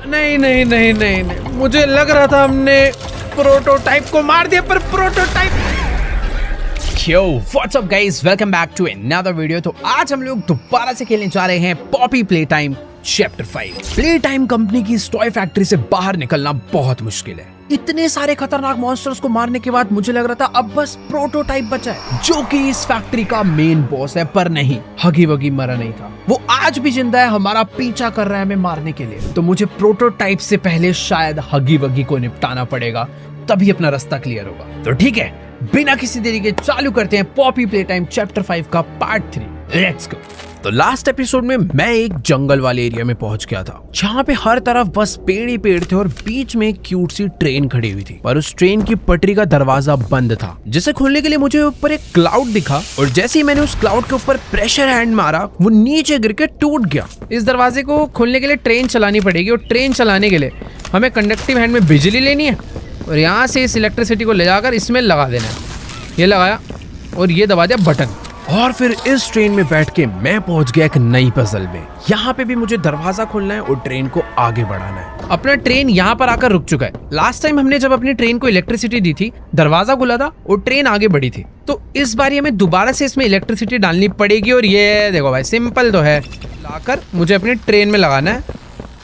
नहीं नहीं नहीं नहीं नहीं, मुझे लग रहा था हमने प्रोटोटाइप को मार दिया, पर prototype. Yo, what's up guys? Welcome back to another video। तो आज हम लोग दोबारा से खेलने जा रहे हैं Poppy Playtime chapter 5। Playtime company की इस टॉय फैक्ट्री से बाहर निकलना बहुत मुश्किल है। इतने सारे खतरनाक मॉन्स्टर्स को मारने के बाद मुझे लग रहा था अब बस प्रोटोटाइप बचा है, जो कि इस फैक्ट्री का मेन बॉस है। पर नहीं, हगी वगी मरा नहीं था, वो आज भी जिंदा है, हमारा पीछा कर रहा है हमें मारने के लिए। तो मुझे प्रोटोटाइप से पहले शायद हगी वगी को निपटाना पड़ेगा, तभी अपना रास्ता क्लियर होगा। तो ठीक है, बिना किसी देरी के चालू करते हैं पॉपी प्लेटाइम चैप्टर 5 का पार्ट 3। Let's go. तो लास्ट एपिसोड में मैं एक जंगल वाले एरिया में पहुंच गया था, जहाँ पे हर तरफ बस पेड़ ही पेड़ थे और बीच में एक क्यूट सी ट्रेन खड़ी हुई थी। पर उस ट्रेन की पटरी का दरवाजा बंद था, जिसे खोलने के लिए मुझे ऊपर एक क्लाउड दिखा, और जैसे ही मैंने उस क्लाउड के ऊपर प्रेशर हैंड मारा, वो नीचे गिर के टूट गया। इस दरवाजे को खोलने के लिए ट्रेन चलानी पड़ेगी, और ट्रेन चलाने के लिए हमें कंडक्टिव हैंड में बिजली लेनी है, और यहाँ से इस इलेक्ट्रिसिटी को ले जाकर इसमें लगा देना है। ये लगाया और ये दबा दिया बटन, और फिर इस ट्रेन में बैठ के मैं पहुंच गया एक नई पजल में। यहाँ पे भी मुझे दरवाजा खोलना है और ट्रेन को आगे बढ़ाना है। अपना ट्रेन यहाँ पर आकर रुक चुका है। लास्ट टाइम हमने जब अपनी ट्रेन को इलेक्ट्रिसिटी दी थी, दरवाजा खुला था और ट्रेन आगे बढ़ी थी। तो इस बार हमें दोबारा से इसमें इलेक्ट्रिसिटी डालनी पड़ेगी, और ये देखो भाई, सिंपल तो है। लाकर मुझे अपनी ट्रेन में लगाना है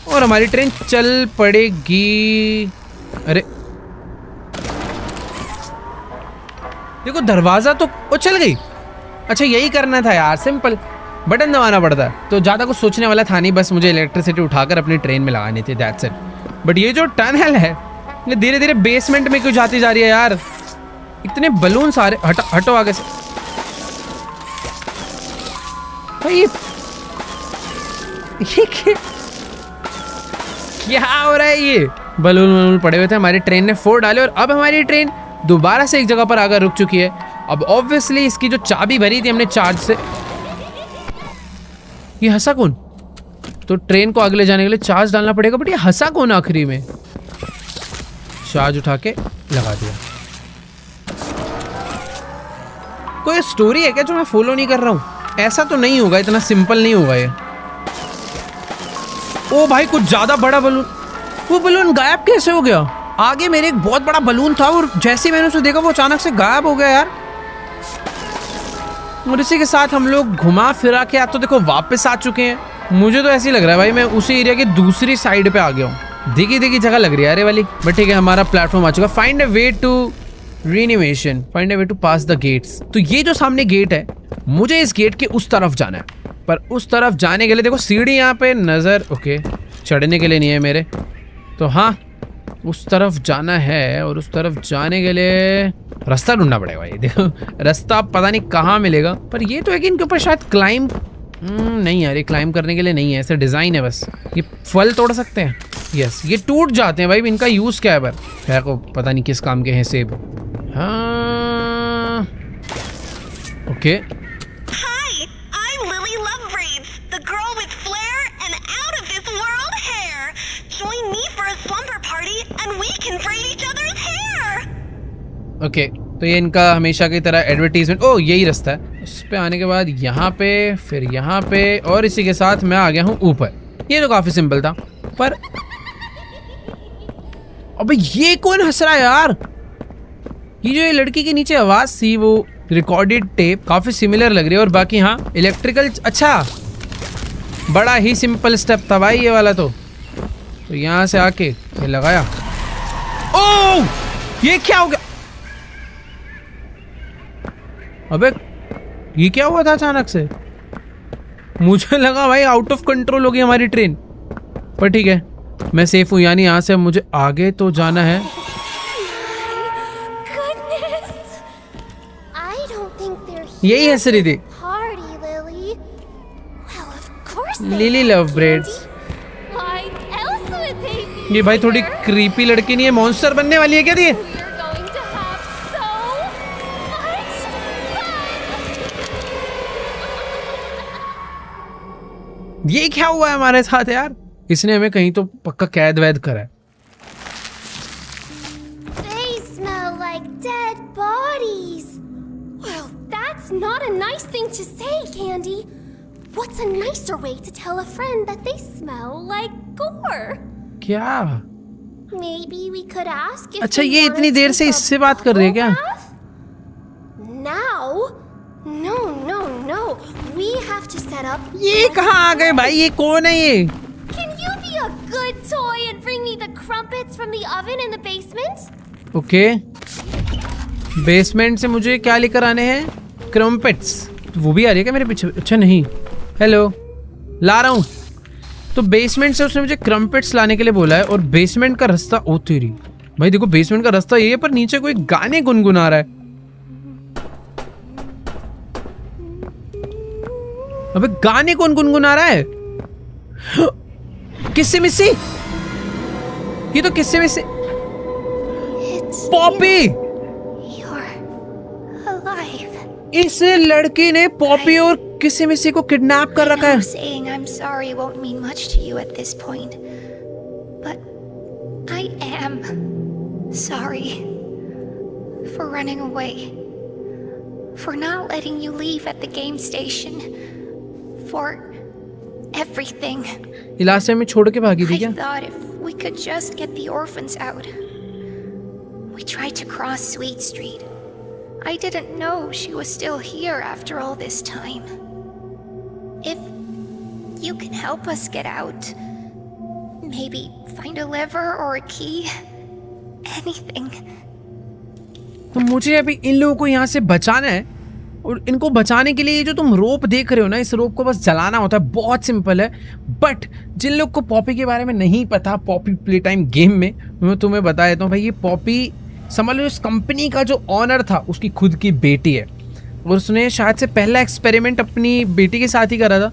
और हमारी ट्रेन चल पड़ेगी। अरे देखो, दरवाजा तो वो चल गई। अच्छा, यही करना था यार, सिंपल बटन दबाना पड़ता है। तो ज़्यादा कुछ सोचने वाला था नहीं, बस मुझे इलेक्ट्रिसिटी उठाकर अपनी ट्रेन में लगानी थी, दैट्स इट। बट ये जो टनल है, ये धीरे धीरे बेसमेंट में क्यों जाती जा रही है यार? इतने बलून सारे, हटो आगे से भाई। ये क्या हो रहा है? ये बलून पड़े हुए थे, हमारी ट्रेन ने फोड़ डाले, और अब हमारी ट्रेन दोबारा से एक जगह पर आकर रुक चुकी है। अब ऑब्वियसली इसकी जो चाबी भरी थी हमने चार्ज से, ये हंसा कौन? तो ट्रेन को आगे ले जाने के लिए चार्ज डालना पड़ेगा, बट ये हंसा कौन आखिरी में? चार्ज उठा के लगा दिया। कोई स्टोरी है क्या जो मैं फॉलो नहीं कर रहा हूं? ऐसा तो नहीं होगा, इतना सिंपल नहीं होगा ये। ओ भाई, कुछ ज्यादा बड़ा बलून। वो बलून गायब कैसे हो गया? आगे मेरे एक बहुत बड़ा बलून था, और जैसे मैंने उसे देखा वो अचानक से गायब हो गया यार। और इसी के साथ हम लोग घुमा फिरा के अब तो देखो वापस आ चुके हैं। मुझे तो ऐसे ही लग रहा है भाई, मैं उसी एरिया की दूसरी साइड पे आ गया हूँ। दिखी जगह लग रही है अरे वाली। बट ठीक है, हमारा प्लेटफॉर्म आ चुका। Find a way to reanimation, find a way to pass the gates. तो ये जो सामने गेट है, मुझे इस गेट के उस तरफ जाना है। पर उस तरफ जाने के लिए देखो सीढ़ी यहाँ पे नजर, ओके, चढ़ने के लिए नहीं है मेरे। तो हाँ, उस तरफ जाना है, और उस तरफ जाने के लिए रास्ता ढूंढना पड़ेगा भाई। देखो रास्ता पता नहीं कहाँ मिलेगा, पर ये तो है कि इनके ऊपर शायद क्लाइंब नहीं यार, ये क्लाइंब करने के लिए नहीं है, ऐसे डिजाइन है बस। ये फल तोड़ सकते हैं, यस, ये टूट जाते हैं भाई, इनका यूज क्या है? पर खैर को पता नहीं किस काम के हैं सेब। हाँ ओके, ओके। तो ये इनका हमेशा की तरह एडवर्टीजमेंट। ओ, यही रास्ता है। इस पे आने के बाद यहाँ पे, फिर यहाँ पे, और इसी के साथ मैं आ गया हूँ ऊपर। ये तो काफी सिंपल था। पर अबे ये कौन हंस रहा है यार? ये जो ये लड़की के नीचे आवाज थी, वो रिकॉर्डेड टेप काफी सिमिलर लग रही है। और बाकी हाँ, इलेक्ट्रिकल। अच्छा, बड़ा ही सिंपल स्टेप था भाई ये वाला। तो यहाँ से आके ये लगाया। ओ, ये क्या हो गया? अबे ये क्या हुआ था अचानक से? मुझे लगा भाई आउट ऑफ कंट्रोल हो गई हमारी ट्रेन। पर ठीक है, मैं सेफ हूँ, यानी यहाँ से मुझे आगे तो जाना है। यही हंस रही थी लिली लव ब्रेड्स। ये भाई थोड़ी क्रीपी लड़की नहीं है, मॉन्स्टर बनने वाली है क्या ये? ये क्या हुआ है हमारे साथ यार? इसने हमें कहीं तो पक्का कैद वैद करा है। They smell like dead bodies. Well, that's not a nice thing to say, Candy. What's a nicer way to tell a friend that they smell like gore? क्या? Maybe we could ask if अच्छा, we ये wanna इतनी देर से take a इससे बात कर रही है क्या? bubble bath? Now? No, no, no. We have to set up. ये कहाँ आ गए भाई? ये कौन है ये? Can you be a good toy and bring me the crumpets from the oven in the basement? Okay, basement से मुझे क्या लेकर आने हैं? क्रम्पेट्स। वो भी आ रही है क्या मेरे पीछे? अच्छा नहीं, हेलो, ला रहा हूँ। तो बेसमेंट से उसने मुझे क्रम्पेट्स लाने के लिए बोला है, और बेसमेंट का रास्ता, ओ तेरी भाई देखो, बेसमेंट का रास्ता ये है, पर नीचे कोई गाने गुनगुना रहा है। अबे गाने कौन गुनगुना रहा है? किससे मिस्सी? ये तो किससे मिस्सी? It's Poppy! You're alive. इस लड़की ने पॉपी और किसी मिस्सी को किडनैप कर रखा है। I know saying I'm sorry won't mean much to you at this point, but I am sorry for running away, for not letting you leave at the game station, for everything. ये last time में छोड़ के भागी थी I क्या? thought if we could just get the orphans out. We tried to cross Sweet Street. I didn't know she was still here after all this time. If you can help us get out, maybe find a lever or a key, anything. तो मुझे अभी इन लोगों को यहाँ से बचाना है, और इनको बचाने के लिए ये जो तुम रोप देख रहे हो ना, इस रोप को बस जलाना होता है। बहुत सिंपल है। बट जिन लोग को पॉपी के बारे में नहीं पता, पॉपी प्ले टाइम गेम में, मैं तुम्हें बता देता हूँ भाई। ये पॉपी समझ लो इस कंपनी का जो ऑनर था, उसकी खुद की बेटी है, और उसने शायद से पहला एक्सपेरिमेंट अपनी बेटी के साथ ही करा था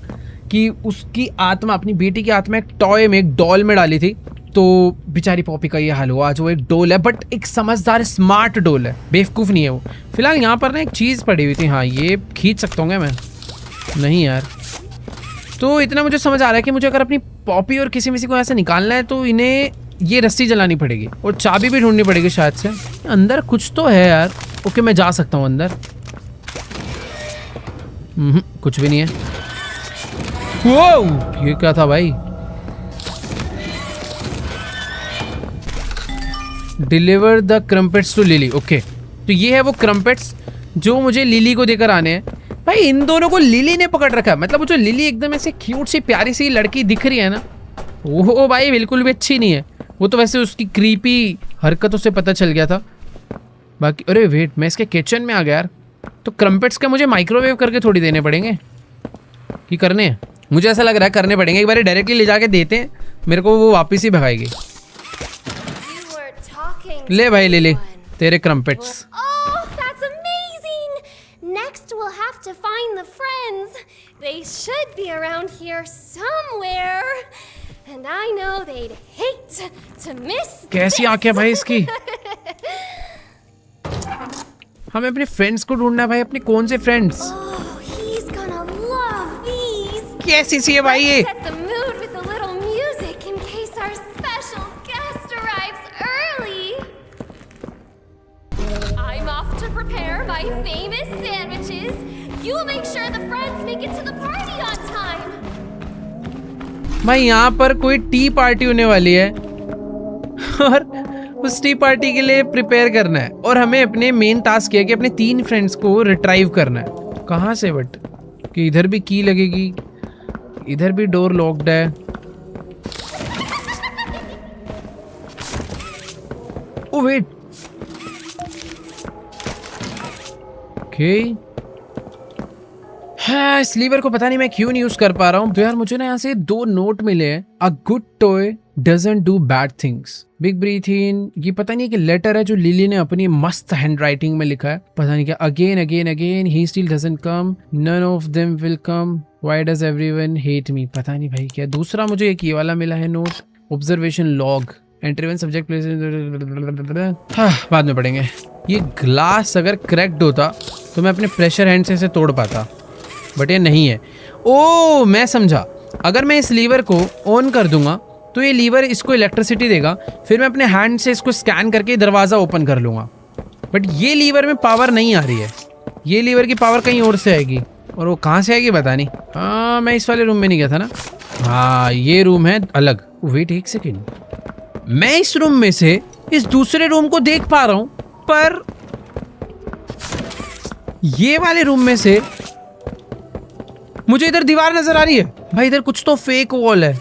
कि उसकी आत्मा, अपनी बेटी की आत्मा एक टॉय में, एक डॉल में डाली थी। तो बेचारी पॉपी का ये हाल हुआ। आज वो एक डोल है, बट एक समझदार स्मार्ट डोल है, बेवकूफ़ नहीं है वो। फिलहाल यहाँ पर ना एक चीज़ पड़ी हुई थी, हाँ ये खींच सकता हूँ मैं? नहीं यार। तो इतना मुझे समझ आ रहा है कि मुझे अगर अपनी पॉपी और किसी मिसी को ऐसे निकालना है तो इन्हें ये रस्सी जलानी पड़ेगी, और चाबी भी ढूंढनी पड़ेगी शायद से। अंदर कुछ तो है यार। ओके, मैं जा सकता हूँ अंदर। कुछ भी नहीं है। वो ये क्या था भाई? Deliver the crumpets to Lily. Okay, तो ये है वो क्रम्पेट्स जो मुझे लिली को देकर आने हैं। भाई इन दोनों को लिली ने पकड़ रखा है। मतलब वो जो लिली एकदम ऐसे क्यूट सी प्यारी सी लड़की दिख रही है ना, वो भाई बिल्कुल भी अच्छी नहीं है। वो तो वैसे उसकी क्रीपी हरकतों से पता चल गया था। बाकी अरे वेट, मैं इसके किचन में आ गया यार। तो क्रम्पेट्स का मुझे माइक्रोवेव करके थोड़ी देने पड़ेंगे कि करने हैं? मुझे ऐसा लग रहा है करने पड़ेंगे। एक बार डायरेक्टली ले जाके देते हैं, मेरे को वो वापस ही भगाएगी। You were talking to ले भाई ले ले someone. तेरे क्रम्पेट्स। Oh, that's amazing! Next, we'll have to find the friends. They should be around here somewhere. And I know they'd hate to miss कैसी आंखें भाई इसकी। हमें अपने फ्रेंड्स को ढूंढना है भाई। अपने कौन से friends? Oh, he's gonna love these. कैसी सी है भाई ये? Set the mood with a little music in case our special guest arrives early. I'm off to prepare my famous sandwiches. You make sure the friends make it to the party on time. भाई यहाँ पर कोई T party होने वाली है, और उस T party के लिए प्रिपेयर करना है, और हमें अपने मेन टास्क है कि अपने 3 फ्रेंड्स को रिट्राइव करना है। कहाँ से? बट कि इधर भी की लगेगी, इधर भी डोर लॉक्ड है। Oh wait, okay. हाँ, इस लीवर को पता नहीं मैं क्यों नहीं यूज कर पा रहा हूँ। तो यार मुझे ना यहाँ से 2 नोट मिले हैं। A good toy doesn't do bad things, big breath in. ये पता नहीं कि लेटर है जो लिली ने अपनी मस्त हैंड राइटिंग में लिखा है, पता नहीं क्या। Again again again he still doesn't come, none of them will come, why does everyone hate me. पता नहीं भाई क्या। दूसरा मुझे एक ये वाला मिला है note, observation log, entry one subject place. हाँ, बाद में पढ़ेंगे। ये ग्लास अगर क्रैक्ड होता तो मैं अपने प्रेशर हैंड से इसे तोड़ पाता, बट ये नहीं है। ओ मैं समझा, अगर मैं इस लीवर को ऑन कर दूंगा तो ये लीवर इसको इलेक्ट्रिसिटी देगा, फिर मैं अपने हैंड से इसको स्कैन करके दरवाज़ा ओपन कर लूँगा। बट ये लीवर में पावर नहीं आ रही है, ये लीवर की पावर कहीं और से आएगी, और वो कहाँ से आएगी पता नहीं। हाँ, मैं इस वाले रूम में नहीं गया था ना। हाँ, ये रूम है अलग। वेट एक सेकेंड, मैं इस रूम में से इस दूसरे रूम को देख पा रहा हूं, पर ये वाले रूम में से मुझे इधर दीवार नजर आ रही है। भाई इधर कुछ तो फेक वॉल है।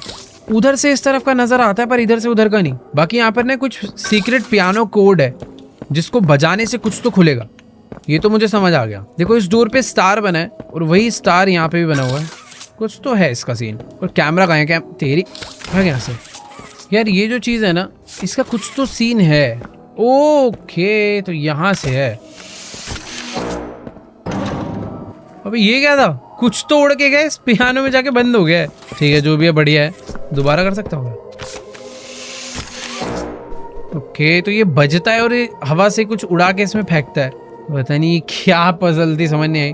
उधर से इस तरफ का नजर आता है पर इधर से उधर का नहीं। बाकी यहाँ पर ना कुछ सीक्रेट पियानो कोड है जिसको बजाने से कुछ तो खुलेगा। ये तो मुझे समझ आ गया। देखो इस डोर पे स्टार बना है और वही स्टार यहाँ पे भी बना हुआ है। कुछ तो है इसका सीन। और कैमरा कहाँ है? तेरी भाग यहाँ से यार। ये जो चीज़ है ना, इसका कुछ तो सीन है। ओके, तो यहाँ से है। अबे ये क्या था? कुछ तो उड़ के गए, इस पियानो में जाके बंद हो गया है। ठीक है, जो भी है बढ़िया है। दोबारा कर सकता हूँ। ओके, तो ये बजता है और ये हवा से कुछ उड़ा के इसमें फेंकता है। पता नहीं क्या पजल थी, समझ नहीं आई।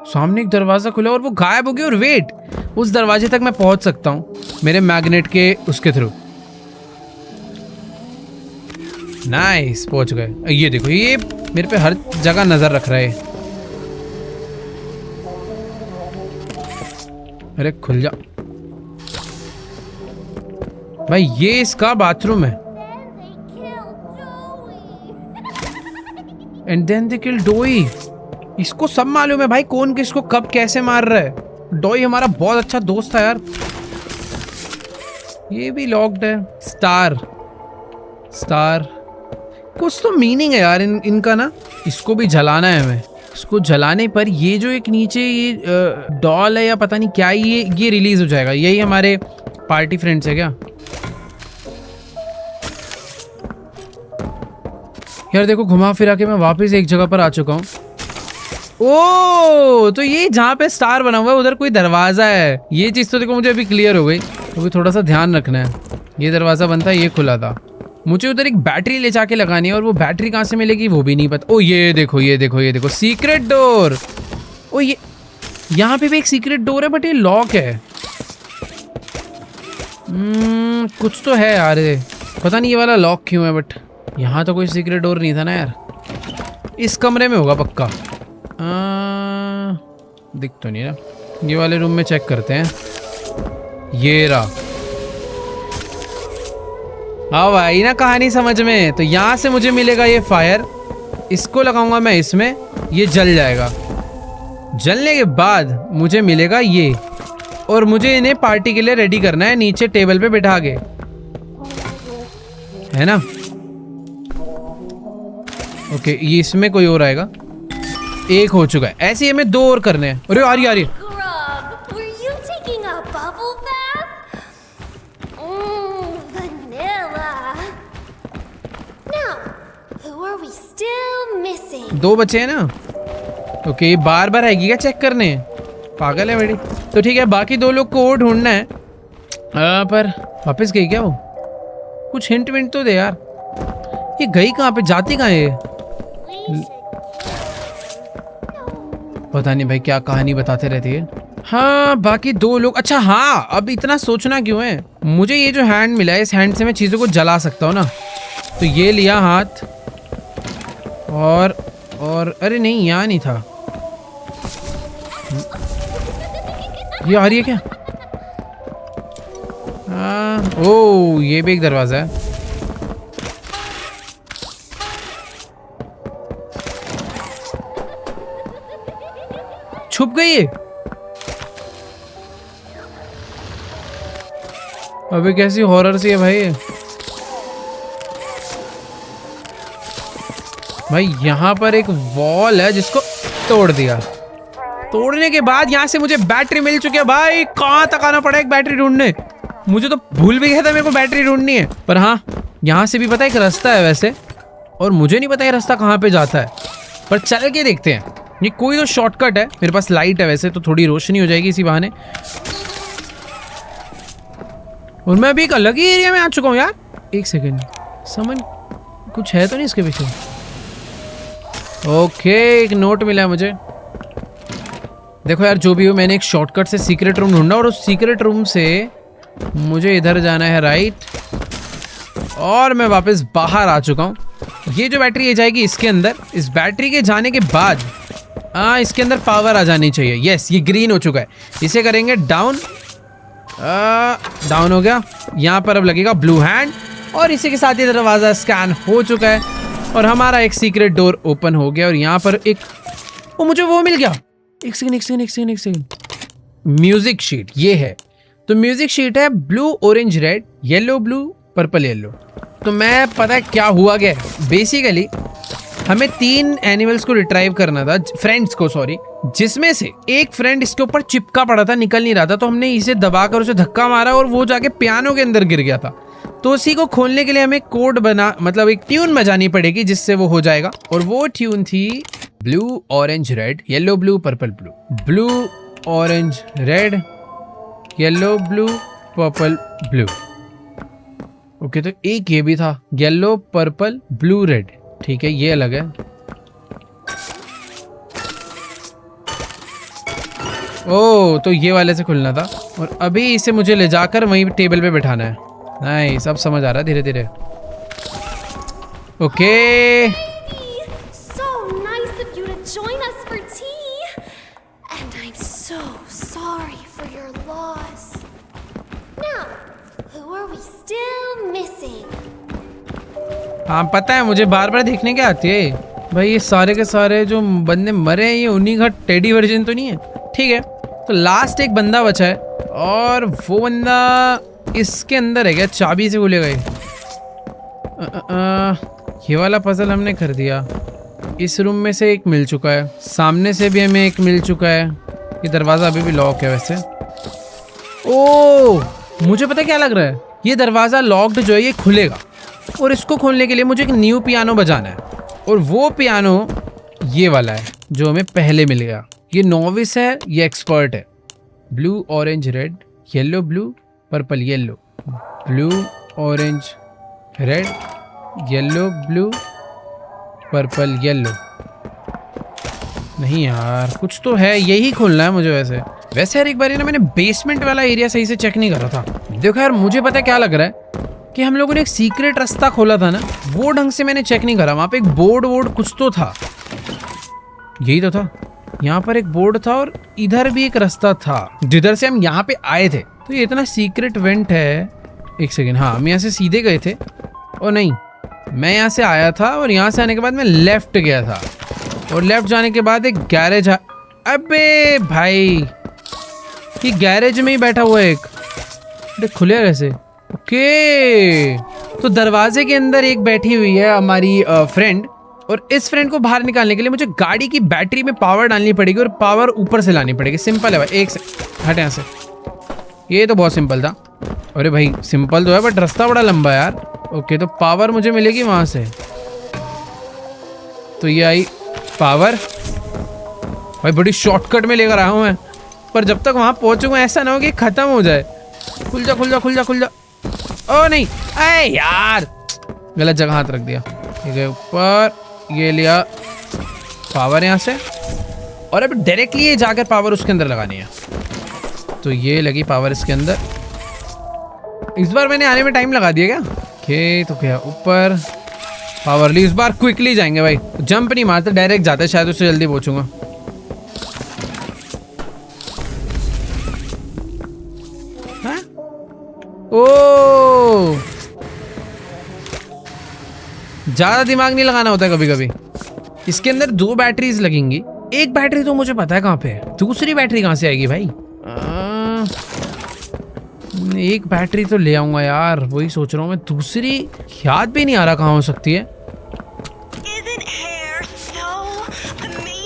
सामने एक दरवाजा खुला और वो गायब हो गया। और वेट, उस दरवाजे तक मैं पहुंच सकता हूँ मेरे मैग्नेट के उसके थ्रू। नाइस, पहुंच गए। ये देखो, ये मेरे पे हर जगह नजर रख रहा है। अरे खुल जा भाई। ये इसका बाथरूम है। एंड देन दे किल डोई। इसको सब मालूम है भाई कौन किसको कब कैसे मार रहा है। डोई हमारा बहुत अच्छा दोस्त था यार। ये भी लॉक्ड है। स्टार स्टार, कुछ तो मीनिंग है यार इनका ना। इसको भी जलाना है हमें। इसको जलाने पर ये जो एक नीचे ये डॉल है या पता नहीं क्या, ये रिलीज हो जाएगा। यही हमारे पार्टी फ्रेंड्स है क्या? यार देखो, घुमा फिरा के मैं वापस एक जगह पर आ चुका हूँ। ओ, तो ये जहाँ पे स्टार बना हुआ है उधर कोई दरवाजा है। ये चीज तो देखो मुझे अभी क्लियर हो गई। तो भी थोड़ा सा ध्यान रखना है। ये दरवाजा बंद था, ये खुला था। मुझे उधर एक बैटरी ले जाके लगानी है और वो बैटरी कहाँ से मिलेगी वो भी नहीं पता। ओ ये देखो, ये देखो, ये देखो, सीक्रेट डोर। ओ ये यहाँ पे भी एक सीक्रेट डोर है बट ये लॉक है। कुछ तो है यार। पता नहीं ये वाला लॉक क्यों है, बट यहाँ तो कोई सीक्रेट डोर नहीं था ना यार। इस कमरे में होगा पक्का। दिख तो नहीं रहा। ये वाले रूम में चेक करते हैं। ये रहा। हाँ भाई ना, कहानी समझ में। तो यहाँ से मुझे मिलेगा ये फायर। इसको लगाऊंगा मैं इसमें, ये जल जाएगा। जलने के बाद मुझे मिलेगा ये। और मुझे इन्हें पार्टी के लिए रेडी करना है नीचे टेबल पे बिठा के, है ना? ओके, ये इसमें कोई और आएगा। एक हो चुका है। ऐसे ही हमें 2 और करने हैं। अरे आ रही। Grub, were you taking a bubble bath? Vanilla. Now, who are we still missing? 2 बचे हैं ना? ओके, ये बार बार आएगी क्या चेक करने? पागल है बड़ी। तो ठीक है, बाकी 2 लोग को और ढूंढना है। पर वापस गई क्या वो? कुछ हिंट विंट तो दे यार। ये गई कहाँ पे? जाती कहाँ है? पता नहीं भाई, क्या कहानी बताते रहती है। हाँ, बाकी 2 लोग। अच्छा हाँ, अब इतना सोचना क्यों है? मुझे ये जो हैंड मिला है, इस हैंड से मैं चीज़ों को जला सकता हूँ ना। तो ये लिया हाथ और अरे नहीं, यहाँ नहीं था। ये आ रही है क्या? ओ, ये भी एक दरवाजा है। छुप गई है। अबे कैसी हॉरर सी है भाई। भाई यहाँ पर एक वॉल है जिसको तोड़ दिया। तोड़ने के बाद यहाँ से मुझे बैटरी मिल चुकी है। भाई कहाँ तक आना पड़ा एक बैटरी ढूंढने? मुझे तो भूल भी गया था मेरे को बैटरी ढूंढनी है। पर हाँ, यहाँ से भी पता है एक रास्ता है वैसे, और मुझे नहीं पता ये रास्ता कहाँ पे जाता है, पर चल के देखते हैं। ये कोई तो शॉर्टकट है। मेरे पास लाइट है वैसे, तो थोड़ी रोशनी हो जाएगी इसी बहाने। और मैं अभी एक अलग ही एरिया में आ चुका हूँ यार। एक सेकेंड, समझ कुछ है तो नहीं इसके पीछे? ओके, एक नोट मिला है मुझे। देखो यार, जो भी हो, मैंने एक शॉर्टकट से सीक्रेट रूम ढूंढा और उस सीक्रेट रूम से मुझे इधर जाना है राइट, और मैं वापस बाहर आ चुका हूँ। ये जो बैटरी है जाएगी इसके अंदर। इस बैटरी के जाने के बाद इसके अंदर पावर आ जानी चाहिए। यस, ये ग्रीन हो चुका है। इसे करेंगे डाउन, डाउन हो गया। यहाँ पर अब लगेगा ब्लू हैंड और इसी के साथ ये दरवाजा स्कैन हो चुका है और हमारा एक सीक्रेट डोर ओपन हो गया। और यहाँ पर एक मुझे वो मिल गया। एक सेकंड। म्यूजिक शीट ये है। तो म्यूजिक शीट है blue orange red yellow blue purple yellow. तो मैं पता है क्या हुआ क्या, बेसिकली हमें 3 एनिमल्स को रिट्राइव करना था, फ्रेंड्स को सॉरी, जिसमें से एक फ्रेंड इसके ऊपर चिपका पड़ा था, निकल नहीं रहा था। तो हमने इसे दबाकर उसे धक्का मारा और वो जाके पियानो के अंदर गिर गया था। तो उसी को खोलने के लिए हमें कोड बना मतलब एक ट्यून बजानी पड़ेगी जिससे वो हो जाएगा। और वो ट्यून थी blue orange red yellow blue purple blue, blue orange red yellow blue purple blue. Okay, तो एक ये भी था येलो पर्पल ब्लू रेड। ठीक है, ये अलग है। ओ, तो ये वाले से खुलना था और अभी इसे मुझे ले जाकर वहीं टेबल पे बिठाना है। नहीं, सब समझ आ रहा है धीरे धीरे। Okay, So nice of you to join us for tea. And I'm so sorry for your loss. Now, who are we still missing? हाँ पता है मुझे, बार बार देखने के आती है भाई। ये सारे के सारे जो बंदे मरे हैं ये उन्हीं का टेडी वर्जन तो नहीं है। ठीक है, तो लास्ट एक बंदा बचा है और वो बंदा इसके अंदर है क्या? चाबी से खुलेगा ये वाला पजल हमने कर दिया। इस रूम में से एक मिल चुका है, सामने से भी हमें एक मिल चुका है। ये दरवाज़ा अभी भी लॉक है वैसे। ओह, मुझे पता क्या लग रहा है, ये दरवाज़ा लॉक्ड जो है ये खुलेगा और इसको खोलने के लिए मुझे एक न्यू पियानो बजाना है। और वो पियानो ये वाला है जो हमें पहले मिल गया। ये नोविस है, ये एक्सपर्ट है। Blue orange red yellow blue purple yellow, blue orange red yellow blue purple yellow. नहीं यार, कुछ तो है, यही खोलना है मुझे। वैसे यार एक बार ना मैंने बेसमेंट वाला एरिया सही से चेक नहीं करा था। देखो यार, मुझे पता क्या लग रहा है कि हम लोगों ने एक सीक्रेट रास्ता खोला था ना, वो ढंग से मैंने चेक नहीं करा। वहाँ पे एक बोर्ड कुछ तो था, यही तो था। यहाँ पर एक बोर्ड था और इधर भी एक रास्ता था जिधर से हम यहाँ पे आए थे। तो ये इतना सीक्रेट वेंट है। एक सेकेंड, हाँ हम यहाँ से सीधे गए थे। और नहीं, मैं यहाँ से आया था और यहाँ से आने के बाद मैं लेफ्ट गया था और लेफ्ट जाने के बाद एक गैरेज। अबे भाई, ये गैरेज में ही बैठा हुआ है एक। खुले कैसे? ओके, तो दरवाजे के अंदर एक बैठी हुई है हमारी फ्रेंड और इस फ्रेंड को बाहर निकालने के लिए मुझे गाड़ी की बैटरी में पावर डालनी पड़ेगी और पावर ऊपर से लानी पड़ेगी। सिंपल है भाई। एक से हट यहाँ से, ये तो बहुत सिंपल था। अरे भाई सिंपल तो है बट रास्ता बड़ा लंबा है यार। ओके, तो पावर मुझे मिलेगी वहां से। तो ये आई पावर। भाई बड़ी शॉर्टकट में लेकर आया हूँ मैं, पर जब तक वहां पहुंचूंगा ऐसा ना हो कि खत्म हो जाए। खुल जा खुल जा खुल जा खुल जा। ओ नहीं, अरे यार गलत जगह हाथ रख दिया। ठीक है, ऊपर ये लिया पावर यहाँ से और अब डायरेक्टली ये जाकर पावर उसके अंदर लगानी है। तो ये लगी पावर इसके अंदर। इस बार मैंने आने में टाइम लगा दिया क्या? ओके, तो क्या ऊपर पावर ली। इस बार क्विकली जाएंगे भाई, जंप नहीं मारते, डायरेक्ट जाते, शायद उससे जल्दी पहुंचूंगा। ओ, ज्यादा दिमाग नहीं लगाना होता कभी कभी। इसके अंदर 2 बैटरीज लगेंगी। एक बैटरी तो मुझे पता है कहाँ पे है, दूसरी बैटरी कहाँ से आएगी भाई? एक बैटरी तो ले आऊंगा यार, वही सोच रहा हूँ मैं। दूसरी याद भी नहीं आ रहा कहाँ हो सकती है।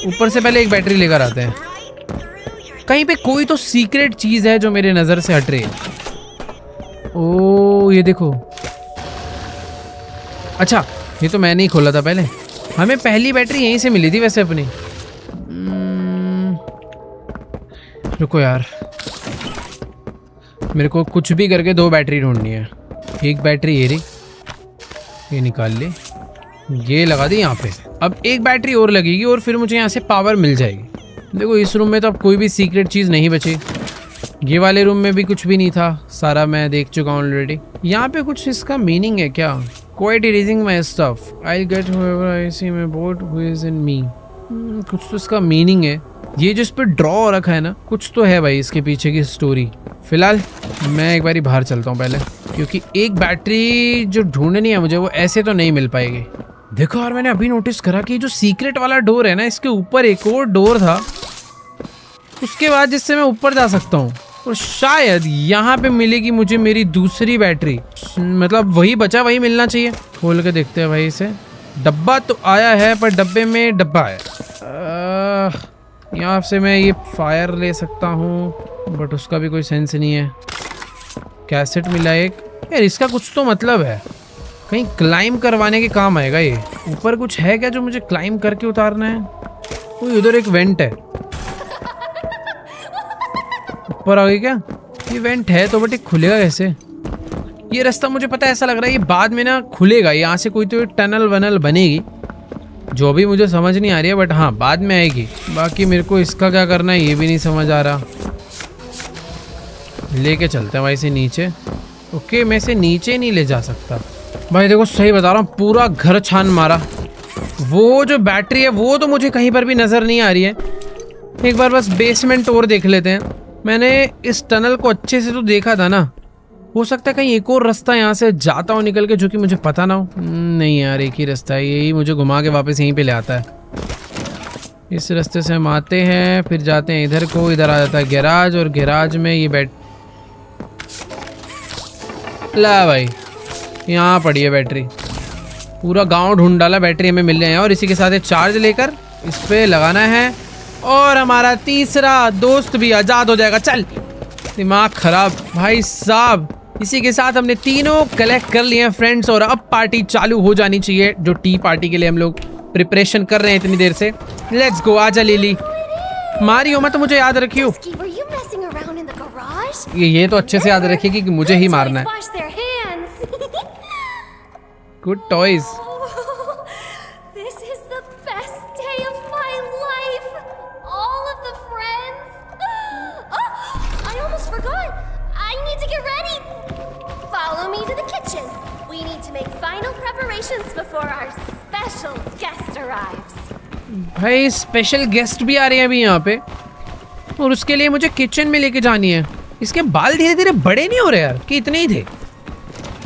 ऊपर से पहले एक बैटरी लेकर आते हैं। कहीं पे कोई तो सीक्रेट चीज है जो मेरे नजर से हट रही है। ओ ये देखो, अच्छा ये तो मैंने ही खोला था पहले। हमें पहली बैटरी यहीं से मिली थी वैसे अपनी। रुको यार, मेरे को कुछ भी करके 2 बैटरी ढूंढनी है। एक बैटरी ये रही, ये निकाल ली, ये लगा दी यहाँ पे। अब एक बैटरी और लगेगी और फिर मुझे यहाँ से पावर मिल जाएगी। देखो इस रूम में तो अब कोई भी सीक्रेट चीज़ नहीं बची। ये वाले रूम में भी कुछ भी नहीं था, सारा मैं देख चुका हूँ ऑलरेडी। यहाँ पे कुछ इसका मीनिंग है क्या? Quite erasing my stuff, I get whoever I see my boat who is in me. कुछ तो इसका मीनिंग है। ये जो इस पर ड्रॉ रखा है ना, कुछ तो है भाई इसके पीछे की स्टोरी। फिलहाल मैं एक बारी बाहर चलता हूँ पहले, क्योंकि एक बैटरी जो ढूंढनी है मुझे वो ऐसे तो नहीं मिल पाएगी। देखो यार, मैंने अभी नोटिस करा कि जो सीक्रेट वाला डोर है ना, इसके ऊपर एक और डोर था उसके बाद, जिससे मैं ऊपर जा सकता हूँ, और शायद यहाँ पे मिलेगी मुझे मेरी दूसरी बैटरी। मतलब वही बचा, वही मिलना चाहिए। खोल के देखते हैं भाई इसे। डब्बा तो आया है, पर डब्बे में डब्बा है। यहाँ से मैं ये फायर ले सकता हूँ, बट उसका भी कोई सेंस नहीं है। कैसेट मिला एक। यार इसका कुछ तो मतलब है, कहीं क्लाइम करवाने के काम आएगा ये। ऊपर कुछ है क्या जो मुझे क्लाइम करके उतारना है? कोई उधर एक वेंट है, ऊपर आ गई क्या? ये वेंट है तो, बट ये खुलेगा कैसे? ये रास्ता मुझे पता है, ऐसा लग रहा है ये बाद में ना खुलेगा। यहाँ से कोई तो टनल वनल बनेगी जो भी मुझे समझ नहीं आ रही है, बट हाँ बाद में आएगी। बाकी मेरे को इसका क्या करना है ये भी नहीं समझ आ रहा। लेके चलते हैं भाई इसे नीचे। ओके, मैं इसे नीचे नहीं ले जा सकता भाई। देखो सही बता रहा हूँ, पूरा घर छान मारा। वो जो बैटरी है वो तो मुझे कहीं पर भी नज़र नहीं आ रही है। एक बार बस बेसमेंट और देख लेते हैं। मैंने इस टनल को अच्छे से तो देखा था ना, हो सकता है कहीं एक और रास्ता यहाँ से जाता हो निकल के, जो कि मुझे पता ना हो। नहीं यार, एक ही रास्ता है, यही मुझे घुमा के वापस यहीं पे ले आता है। इस रास्ते से हम आते हैं, फिर जाते हैं इधर को। इधर आ जाता है गैराज, और गैराज में ये ला भाई, यहाँ पड़ी है बैटरी। पूरा गांव ढूंढ डाला, बैटरी हमें मिल रही है। और इसी के साथ एक चार्ज लेकर इस पे लगाना है, और हमारा तीसरा दोस्त भी आज़ाद हो जाएगा। चल, दिमाग खराब भाई साहब। इसी के साथ हमने तीनों कलेक्ट कर लिए हैं फ्रेंड्स, और अब पार्टी चालू हो जानी चाहिए, जो टी पार्टी के लिए हम लोग प्रिपरेशन कर रहे हैं इतनी देर से। Let's go. आजा लिली, मारियो मत, मुझे याद रखियो। Were you messing around in the garage? ये तो अच्छे से याद रखिए कि मुझे ही मारना है। Wash their hands. Good toys. Oh, this is the best day of my life. All of the friends. Oh, I almost forgot. I need to get ready. Follow me to the kitchen. We need to make final preparations before our special guest arrives. भाई special guest भी आ रहे हैं अभी यहाँ पे, और उसके लिए मुझे किचन में लेके जानी है। इसके बाल धीरे धीरे बड़े नहीं हो रहे यार, कि इतने ही थे?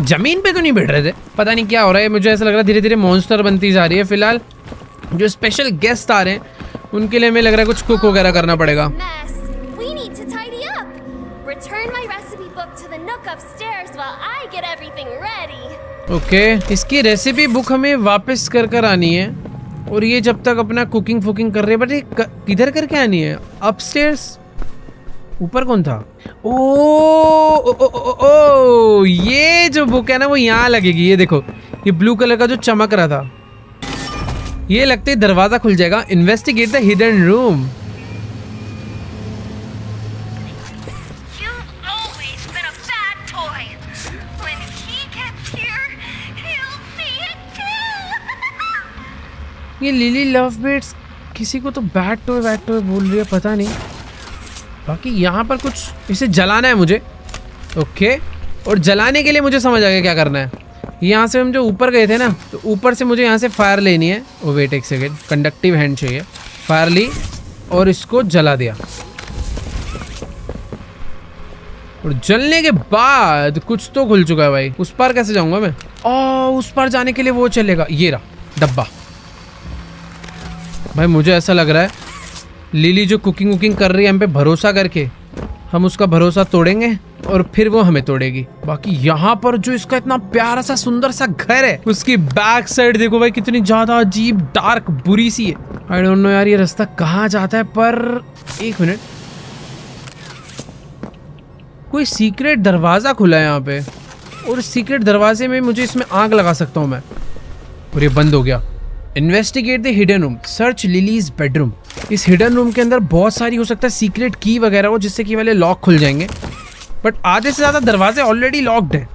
जमीन पे तो नहीं बैठ रहे थे। पता नहीं क्या हो रहा है, मुझे ऐसा लग रहा है धीरे धीरे मॉन्स्टर बनती जा रही है। फिलहाल जो स्पेशल गेस्ट आ रहे हैं उनके लिए हमें लग रहा है कुछ कुक वगैरह करना पड़ेगा। Mess. We need to tidy up. Return my recipe book to the nook upstairs while I get everything ready. Okay, इसकी रेसिपी बुक हमें वापस कर आनी है, और ये जब तक अपना कुकिंग फुकिंग कर रहे हैं। बट ये किधर करके आनी है? अपस्टेयर्स? ऊपर कौन था? ओ, ये जो बुक है ना वो यहाँ लगेगी। ये देखो, ये ब्लू कलर का जो चमक रहा था, ये लगते ही दरवाजा खुल जाएगा। Investigate the hidden room. You've always been a bad toy. When he gets here, he'll be it too. ये लिली लव बिट्स किसी को तो बैड टॉय बोल रही है, पता नहीं। बाकी यहाँ पर कुछ इसे जलाना है मुझे। ओके, और जलाने के लिए मुझे समझ आ गया क्या करना है। यहाँ से हम जो ऊपर गए थे ना, तो ऊपर से मुझे यहाँ से फायर लेनी है। ओ वेट एक सेकेंड, कंडक्टिव हैंड चाहिए। फायर ली और इसको जला दिया, और जलने के बाद कुछ तो खुल चुका है भाई। उस पार कैसे जाऊंगा मैं? उस पार जाने के लिए वो चलेगा, ये रहा डब्बा। भाई मुझे ऐसा लग रहा है लिली जो कुकिंग वुकिंग कर रही है हम पे भरोसा करके, हम उसका भरोसा तोड़ेंगे और फिर वो हमें तोड़ेगी। बाकी यहाँ पर जो इसका इतना प्यारा सा सुंदर सा घर है, उसकी बैक साइड देखो भाई, कितनी ज्यादा अजीब डार्क बुरी सी है। आई डोंट नो यार ये रास्ता कहाँ जाता है, पर एक मिनट, कोई सीक्रेट दरवाजा खुला है यहाँ पे, और सीक्रेट दरवाजे में मुझे इसमें आग लगा सकता हूँ मैं, और ये बंद हो गया। Investigate the hidden room, search lilies bedroom. इस हिडन रूम के अंदर बहुत सारी हो सकता है सीक्रेट की वगैरह हो, जिससे कि वाले लॉक खुल जाएंगे, बट आधे से ज्यादा दरवाजे ऑलरेडी लॉक्ड हैं।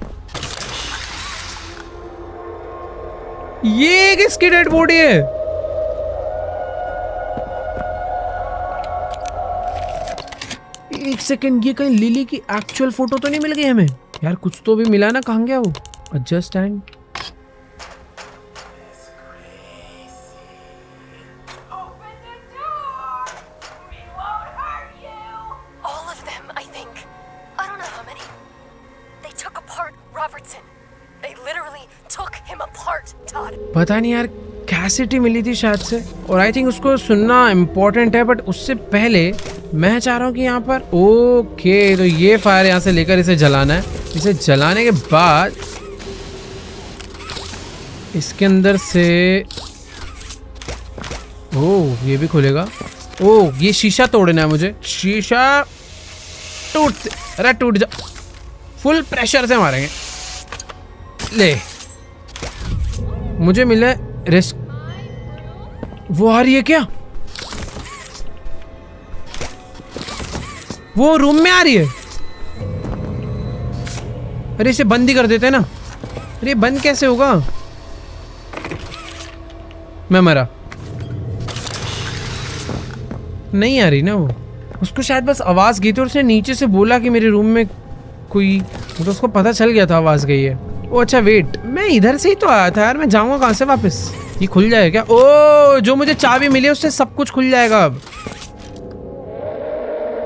ये किसकी डेड बॉडी है? एक सेकेंड, ये कहीं लिली की एक्चुअल फोटो तो नहीं मिल गई हमें यार? कुछ तो भी मिला ना, कहाँ गया वो? Adjust and Robertson. They literally took him apart, Todd. पता नहीं यार कैसेटी मिली थी शायद से, और आई थिंक उसको सुनना इम्पोर्टेंट है, बट उससे पहले मैं चाह रहा हूँ कि यहाँ पर ओके तो ये फायर यहाँ से लेकर इसे जलाना है। इसे जलाने के बाद इसके अंदर से ओह ये भी खुलेगा। ओह ये शीशा तोड़ना है मुझे। शीशा टूट जा, फुल प्रेशर से मारेंगे। ले मुझे मिला रिस्क। वो आ रही है क्या? वो रूम में आ रही है। अरे इसे बंद ही कर देते हैं ना। अरे बंद कैसे होगा? मैं मरा। नहीं आ रही ना वो। उसको शायद बस आवाज गई थी और उसने नीचे से बोला कि मेरे रूम में कोई, तो उसको पता चल गया था आवाज गई है। ओ अच्छा वेट, मैं इधर से ही तो आया था यार, मैं जाऊंगा कहाँ से वापस? ये खुल जाएगा क्या? ओ जो मुझे चाबी मिली है उससे सब कुछ खुल जाएगा अब।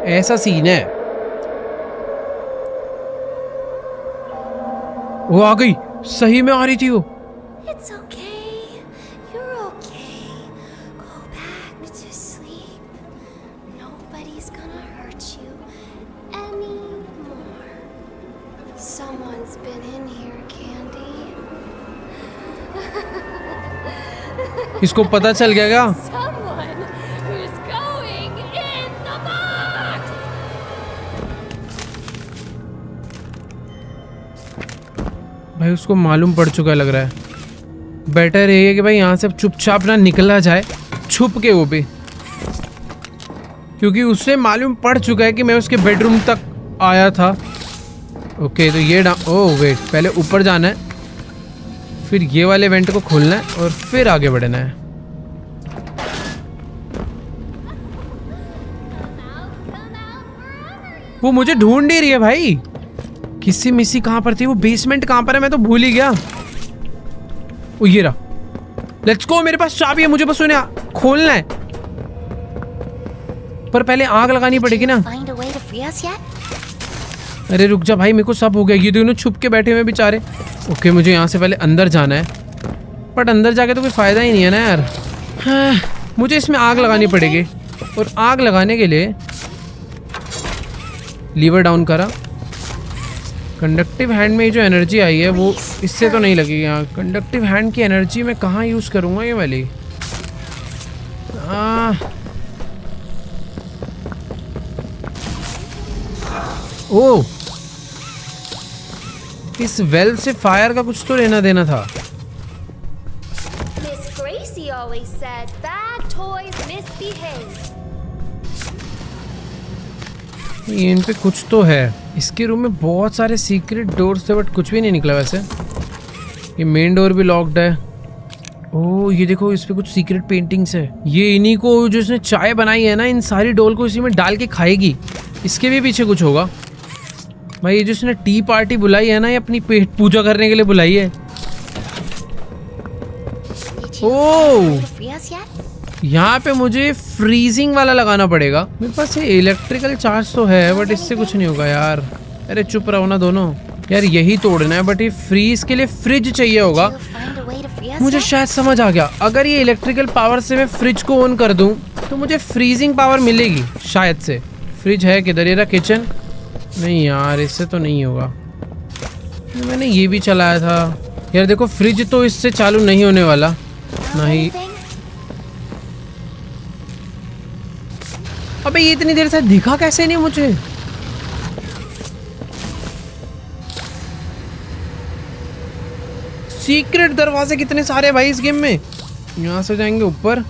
ऐसा सीन है। वो आ गई, सही में आ रही थी वो। It's okay. You're okay. Go back to sleep. Nobody's gonna hurt you anymore. Someone's been in here, Candy. इसको पता चल गया क्या? Someone who's going in the box. भाई उसको मालूम पड़ चुका लग रहा है। बेटर ये है कि भाई यहाँ से चुपचाप ना निकला जाए, छुप के वो भी, क्योंकि उससे मालूम पड़ चुका है कि मैं उसके बेडरूम तक आया था। ओके तो ये ओह वेट, पहले ऊपर जाना है, फिर ये वाले वेंट को खोलना है और फिर आगे बढ़ना है। वो मुझे ढूंढ ही रही है भाई। किसी मिसी कहाँ पर थी वो? बेसमेंट कहाँ पर है मैं तो भूल ही गया। ओ ये रहा। लेट्स गो, मेरे पास चाबी है, मुझे बस उन्हें खोलना है। पर पहले आग लगानी पड़ेगी ना। Find a way to free us yet? अरे रुक जा भाई, मेरे को सब हो गया। ये दोनों छुप के बैठे हुए बेचारे। ओके मुझे यहाँ से पहले अंदर जाना है, बट अंदर जाके तो कोई फायदा ही नहीं है ना यार। हाँ, मुझे इसमें आग लगानी पड़ेगी, और आग लगाने के लिए लीवर डाउन करा। कंडक्टिव हैंड में जो एनर्जी आई है वो इससे तो नहीं लगेगी। यहाँ कंडक्टिव हैंड की एनर्जी मैं कहाँ यूज़ करूँगा ये वाली? ओह इस वेल से फायर का कुछ तो लेना देना था। Miss Gracie always said bad toys misbehave. इन पे कुछ तो है। इसके रूम में बहुत सारे सीक्रेट डोर्स थे बट कुछ भी नहीं निकला वैसे। ये मेन डोर भी लॉक्ड है। ओह ये देखो, इस पे कुछ सीक्रेट पेंटिंग्स है। ये इन्हीं को जो इसने चाय बनाई है ना, इन सारी डोल को इसी में डाल के खाएगी। इसके भी पीछे कुछ होगा भाई। ये जो इसने टी पार्टी बुलाई है ना, ये अपनी पेट पूजा करने के लिए बुलाई है। Did you Oh. find a way to free us yet? यहाँ पे मुझे फ्रीजिंग वाला लगाना पड़ेगा। मेरे पास ये इलेक्ट्रिकल चार्ज तो है बट इससे कुछ नहीं होगा यार। अरे चुप रहो ना दोनों यार, यही तोड़ना है। बट ये फ्रीज के लिए फ्रिज चाहिए होगा। Did you find a way to free us मुझे yet? शायद समझ आ गया। अगर ये इलेक्ट्रिकल पावर से मैं फ्रिज को ऑन कर दूं तो मुझे फ्रीजिंग पावर मिलेगी शायद से। फ्रिज है किधर? ये रहा किचन। नहीं यार इससे तो नहीं होगा। मैंने ये भी चलाया था यार। देखो फ्रिज तो इससे चालू नहीं होने वाला। नहीं Anything? अबे ये इतनी देर से दिखा कैसे नहीं मुझे? सीक्रेट दरवाजे कितने सारे भाई इस गेम में। यहाँ से जाएंगे ऊपर।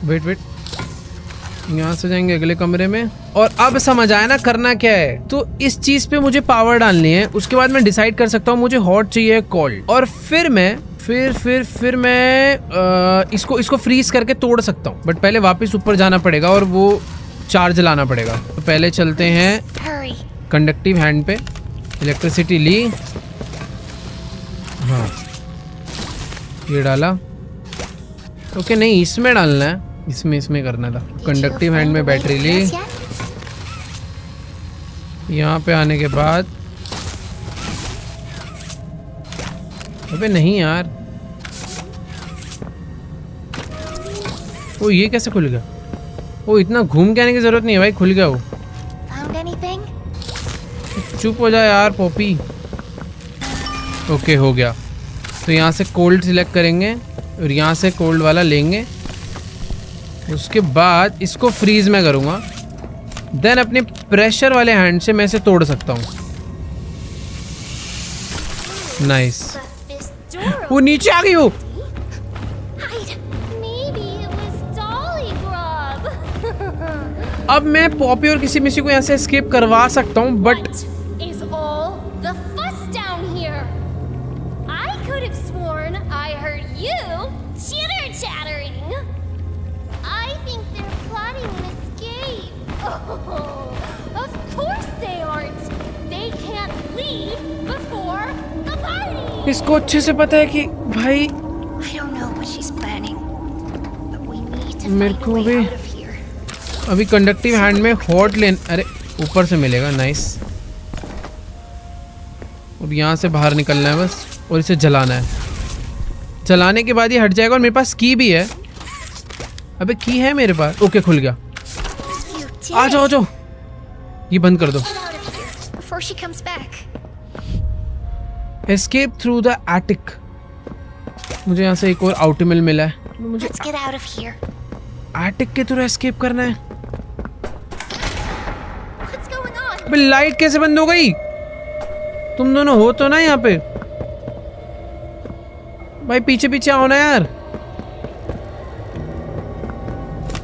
वेट वेट, यहाँ से जाएंगे अगले कमरे में। और अब समझ आया ना करना क्या है। तो इस चीज पे मुझे पावर डालनी है। उसके बाद मैं डिसाइड कर सकता हूँ मुझे हॉट चाहिए कोल्ड, और फिर मैं फिर मैं इसको फ्रीज करके तोड़ सकता हूँ। बट पहले वापस ऊपर जाना पड़ेगा और वो चार्ज लाना पड़ेगा। तो पहले चलते हैं Hurry. कंडक्टिव हैंड पे। इलेक्ट्रिसिटी ली, हाँ ये डाला। ओके नहीं इसमें डालना है, इसमें करना था। Did you conductive hand find में a way to battery free ली। us yet? यहाँ पे आने के बाद अबे नहीं यार, वो ये कैसे खुल गया? वो इतना घूम के आने की जरूरत नहीं है भाई, खुल गया वो। Found anything? चुप हो जा यार पॉपी। ओके हो गया। तो यहाँ से कोल्ड सिलेक्ट करेंगे और यहाँ से कोल्ड वाला लेंगे। उसके बाद इसको फ्रीज में करूँगा, देन अपने प्रेशर वाले हैंड से मैं इसे तोड़ सकता हूँ। नाइस। This door वो नीचे आ गई वो। hide. Maybe it was Dolly Grub. अब मैं पॉपी और किसी मिसी को यहाँ से एस्केप करवा सकता हूँ, but What is all the fuss down here? I could have sworn I heard you chitter-chattering. I think they're plotting an escape. Oh, of course they aren't. They can't leave before the party. इसको अच्छे से पता है कि भाई I don't know what she's planning, but we need to मेरे find a को way भी out of here. अभी कंडक्टिव हैंड में हॉट लेन, अरे ऊपर से मिलेगा। नाइस। और यहाँ से बाहर निकलना है बस, और इसे जलाना है। जलाने के बाद ये हट जाएगा और मेरे पास की भी है। अबे की है मेरे पास। ओके खुल गया। You did आ जाओ, आ जाओ। ये बंद कर दो। Get out of here before she comes back. Escape through the attic. मुझे यहाँ से एक और आउटमिल मिला है। मुझे Let's get out of here. Attic के थ्रू एस्केप करना है। What's going on? अबे लाइट कैसे बंद हो गई? तुम दोनों हो तो ना यहाँ पे? भाई पीछे पीछे आओ ना यार।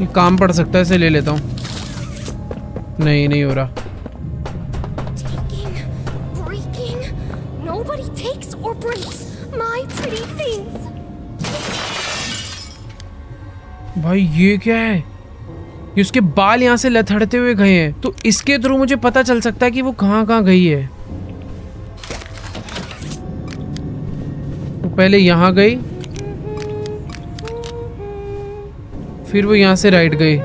ये काम पड़ सकता है, इसे ले लेता हूँ। नहीं हो रहा। Taking, breaking. Nobody takes or breaks my pretty things. भाई ये क्या है? ये उसके बाल यहाँ से लथड़ते हुए गए हैं, तो इसके थ्रू मुझे पता चल सकता है कि वो कहाँ कहाँ गई है। वो पहले यहाँ गई, फिर वो यहाँ से राइट गई।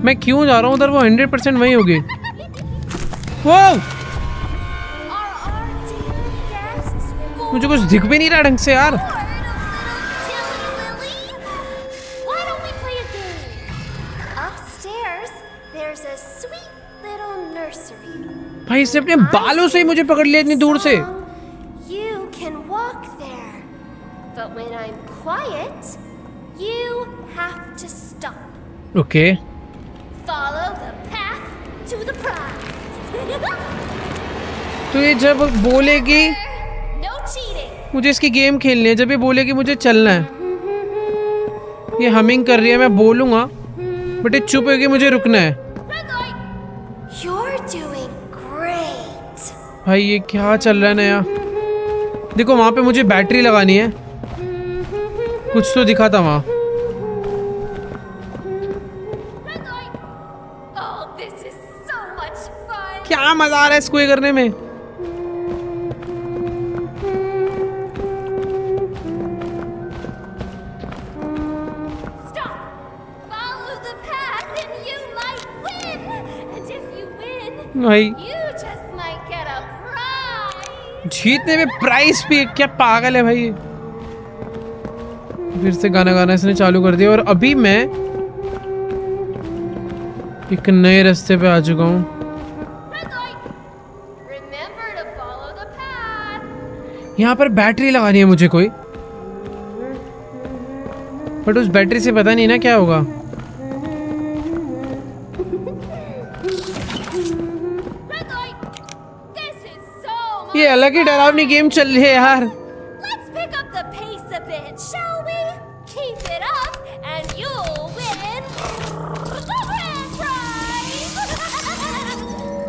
मैं क्यों जा रहा हूँ उधर? वो 100% वही होगी। वो Our dear guests मुझे कुछ दिख भी नहीं रहा ढंग से यार। Why don't we play a game? Upstairs, there's a sweet little nursery. भाई इसने अपने बालों से ही मुझे पकड़ लिया इतनी दूर से। You can walk there. But when I'm quiet, you have to stop. Okay Follow the path to the prize. तो ये जब बोलेगी No cheating. मुझे इसकी गेम खेलनी है, जब ये बोलेगी मुझे चलना है, ये हमिंग कर रही है, मैं बोलूंगा बट ये चुप होगी, मुझे रुकना है। Red light. You're doing great. भाई ये क्या चल रहा है नया? देखो वहां पे मुझे बैटरी लगानी है, कुछ तो दिखा था वहां। Red light. Oh, this is so much fun. क्या मजा आ रहा है इसको ये करने में। Stop. Follow the path and you might win. And if you win, भाई you just might get a prize. जीतने में प्राइस भी है, क्या पागल है भाई ये। फिर से गाना गाना इसने चालू कर दिया और अभी मैं एक नए रास्ते पे आ चुका हूँ। Red light. Remember to follow the path. यहाँ पर बैटरी लगानी है मुझे कोई, बट उस बैटरी से पता नहीं ना क्या होगा। Red light. This is so much. ये अलग ही डरावनी गेम चल रही है यार। Let's pick up the pace a bit, shall we? Keep it up, and you'll win the grand prize.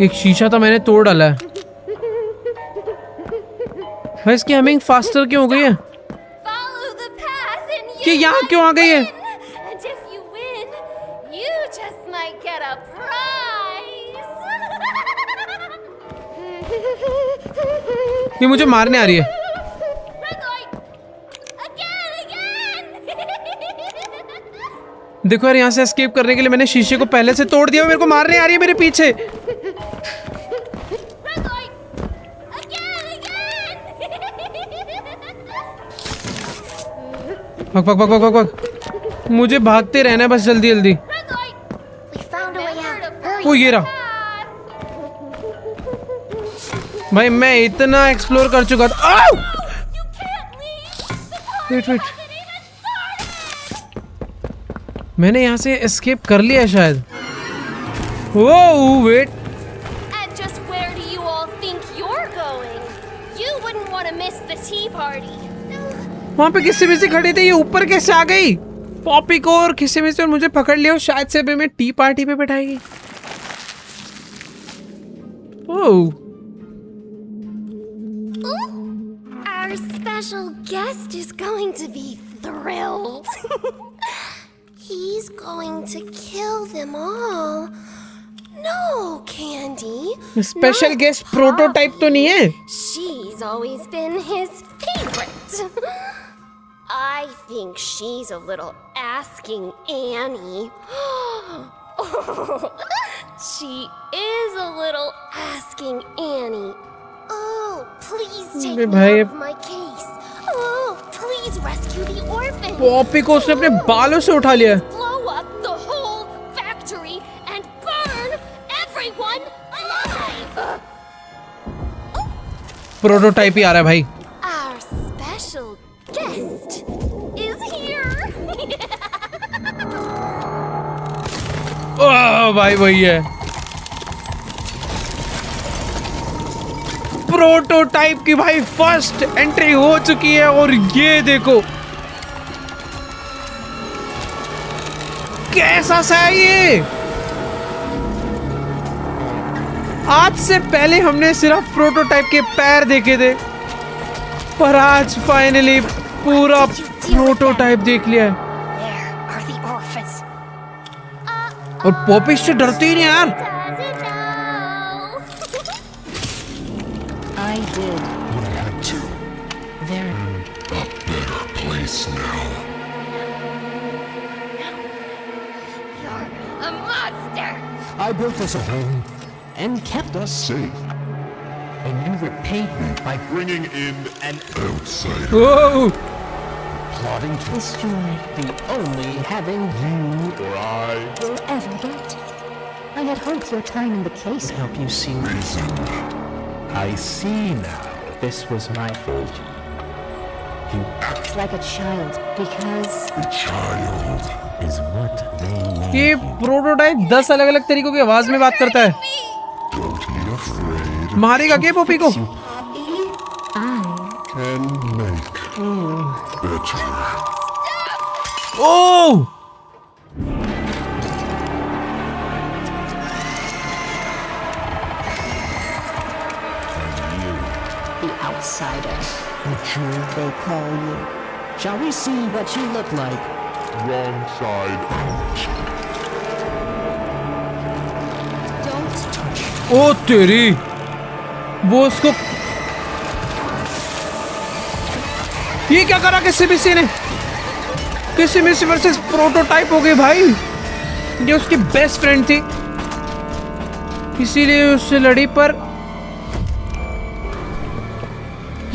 एक शीशा तो मैंने तोड़ डाला है। भाई इसकी हमिंग फास्टर क्यों हो गई है? Follow the path, and कि you यहाँ might क्यों आ गई है? win. And if you win, you just might get a prize. ये मुझे मारने आ रही है। Red light. Again. देखो यार, यहाँ से एस्केप करने के लिए मैंने शीशे को पहले से तोड़ दिया। मेरे को मारने आ रही है मेरे पीछे। Red light! Again! भाग भाग भाग भाग भाग भाग। मुझे भागते रहना है बस, जल्दी जल्दी। Red light! We found a way out. Hurry. वो ये रहा भाई, मैं इतना एक्सप्लोर कर चुका था। आउ! You can't leave! Wait wait, Haven't even started! मैंने यहाँ से एस्केप कर लिया शायद। Oh wait, And just where do you all think you're going? You wouldn't want to miss the tea party. वहाँ पे किसी में से खड़े थे, ये ऊपर कैसे आ गई? पॉपी को और किसी में से और मुझे पकड़ लिया और शायद से अभी मैं टी पार्टी पे बैठाएगी। ओह, Our special guest is going to be thrilled. He's going to kill them all. No, Candy. Special not guest prototype तो नहीं है? She's always been his favorite. I think she's a little asking Annie. She is a little asking Annie. Oh, please take अबे me भाई, out of my case. Oh, please rescue the orphans. Poppy को उसने अपने बालों से उठा लिया। Blow up the whole factory and burn everyone alive. Prototype ही आ रहा है भाई। Our special guest is here. ओह भाई, वही है प्रोटोटाइप की भाई फर्स्ट एंट्री हो चुकी है। और ये देखो कैसा सा है ये। आज से पहले हमने सिर्फ प्रोटोटाइप के पैर देखे थे, पर आज फाइनली पूरा प्रोटोटाइप देख लिया है। There are the orphans. और पॉपी से डरती ही नहीं यार। Doesn't know. I did. But I had to. There. A better place now. You're a monster. I built us a home and kept us safe. And you repaid me by Bringing in an outsider. Oh, plotting to destroy the only having you Or I will ever get. I had hoped your time in the case helped you see. reason. I see now. This was my fault. You act like a child because The child. is what they made. ये prototype 10 अलग अलग तरीकों की आवाज में बात करता है। Don't be afraid. मारेगा क्या पॉपी को? Can make better. Oh, The outsider. They call you. Shall we see what you look like? Wrong side out. Don't touch. ओ तेरी, वो उसको ये क्या करा? किसी ने किसी वर्सेस प्रोटोटाइप हो गई भाई। ये उसकी बेस्ट फ्रेंड थी, इसीलिए उससे लड़ी, पर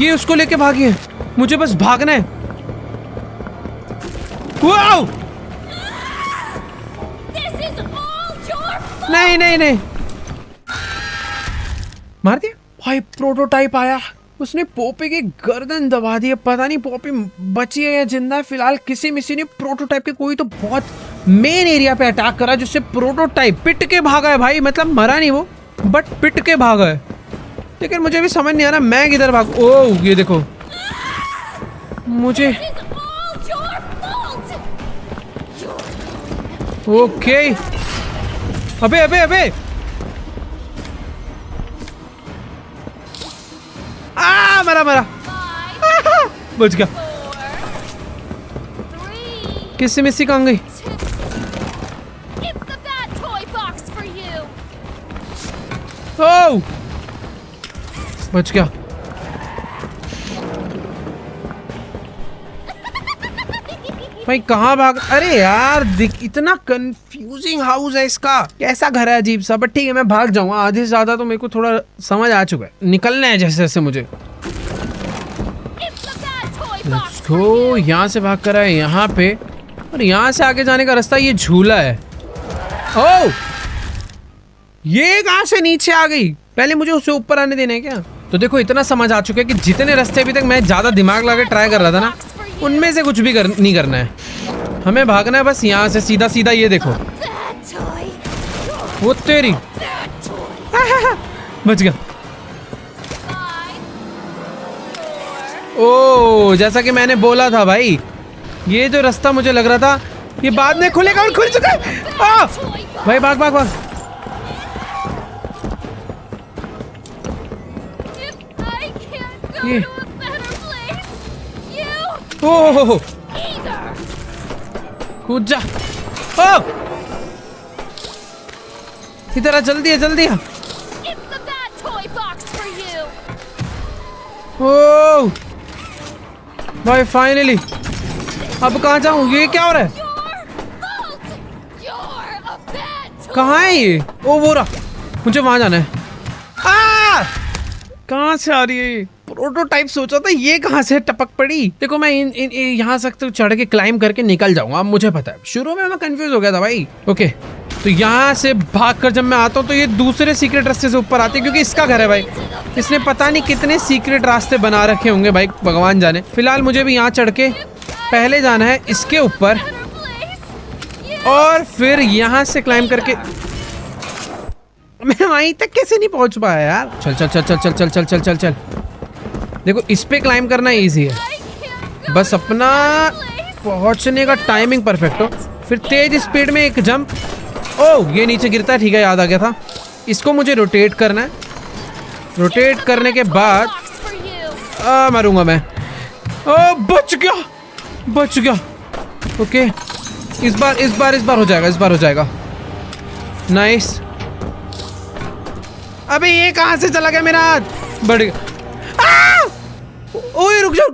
ये उसको लेके भागी है। मुझे बस भागना है। Wow! This is all your fault. नहीं, मार दिया भाई। प्रोटोटाइप आया, उसने पॉपी की गर्दन दबा दी। पता नहीं पॉपी बची है या जिंदा है। फिलहाल किसी मिसी ने प्रोटोटाइप के कोई तो बहुत मेन एरिया पे अटैक करा, जिससे प्रोटोटाइप पिट के भागा है भाई। मतलब मरा नहीं वो, बट पिट के भागा है। लेकिन मुझे भी समझ नहीं आ रहा मैं किधर भाग। ओह ये देखो, मुझे This is all your fault. Okay. अबे मरा बच गया। 4, 3, किससे मिस्सी कहाँ गई? 2. It's the bad toy box for you. ओह बच गया। भाई कहाँ भाग, अरे यार दिख, इतना कंफ्यूजिंग हाउस है इसका, कैसा घर है अजीब सा। बट ठीक है, मैं भाग जाऊंगा, आधे से ज्यादा तो मेरे को थोड़ा समझ आ चुका है, निकलना है जैसे जैसे मुझे। लेट्स गो, यहाँ से भाग कर आए यहाँ पे, और यहाँ से आगे जाने का रास्ता ये झूला है। ओह, ये कहाँ से नीचे आ गई, पहले मुझे उससे ऊपर आने देना है क्या? तो देखो इतना समझ आ चुका है कि जितने रास्ते अभी तक मैं ज्यादा दिमाग लगा के ट्राई कर रहा था ना, उनमें से कुछ भी नहीं करना है, हमें भागना है बस यहाँ से सीधा सीधा। ये देखो वो तेरी बच गया। ओ, जैसा कि मैंने बोला था भाई, ये जो रास्ता मुझे लग रहा था ये बाद में खुलेगा, और खुल चुका है। भाई भाग भाग भाग। ये ओह, कूद जा। ओ, इधर आ, जल्दी है जल्दी आ। ओह भाई फाइनली, अब कहाँ जाऊँ, ये क्या हो रहा है, कहाँ है ये? ओ वो रहा, मुझे वहां जाना है। कहाँ से आ रही है? प्रोटोटाइप सोचा था, ये कहाँ से टपक पड़ी? देखो मैं यहाँ से तो चढ़ के क्लाइम करके निकल जाऊंगा, अब मुझे पता है। शुरू में मैं कंफ्यूज हो गया था भाई। ओके, तो यहाँ से भागकर जब मैं आता हूँ तो ये दूसरे सीक्रेट रास्ते से ऊपर आते हैं, क्योंकि इसका घर है भाई। इसने पता नहीं कितने सीक्रेट रास्ते बना रखे होंगे भाई, भगवान जाने। फिलहाल मुझे भी यहाँ चढ़ के पहले जाना है इसके ऊपर, और फिर यहाँ से क्लाइम करके मैं वहीं तक कैसे नहीं पहुंच पाया यार। चल चल चल चल चल चल चल चल चल चल। देखो इस पे क्लाइम करना इजी है, बस अपना पहुंचने का टाइमिंग परफेक्ट हो, फिर तेज स्पीड में एक जंप। ओह, ये नीचे गिरता है, ठीक है, याद आ गया था। इसको मुझे रोटेट करना है, रोटेट करने के बाद मारूंगा मैं। ओ, बच गया बच गया। ओके, इस बार हो जाएगा, इस बार हो जाएगा। नाइस। अबे ये कहाँ से चला गया मेरा हाथ, बढ़ गया। ओए रुक जाओ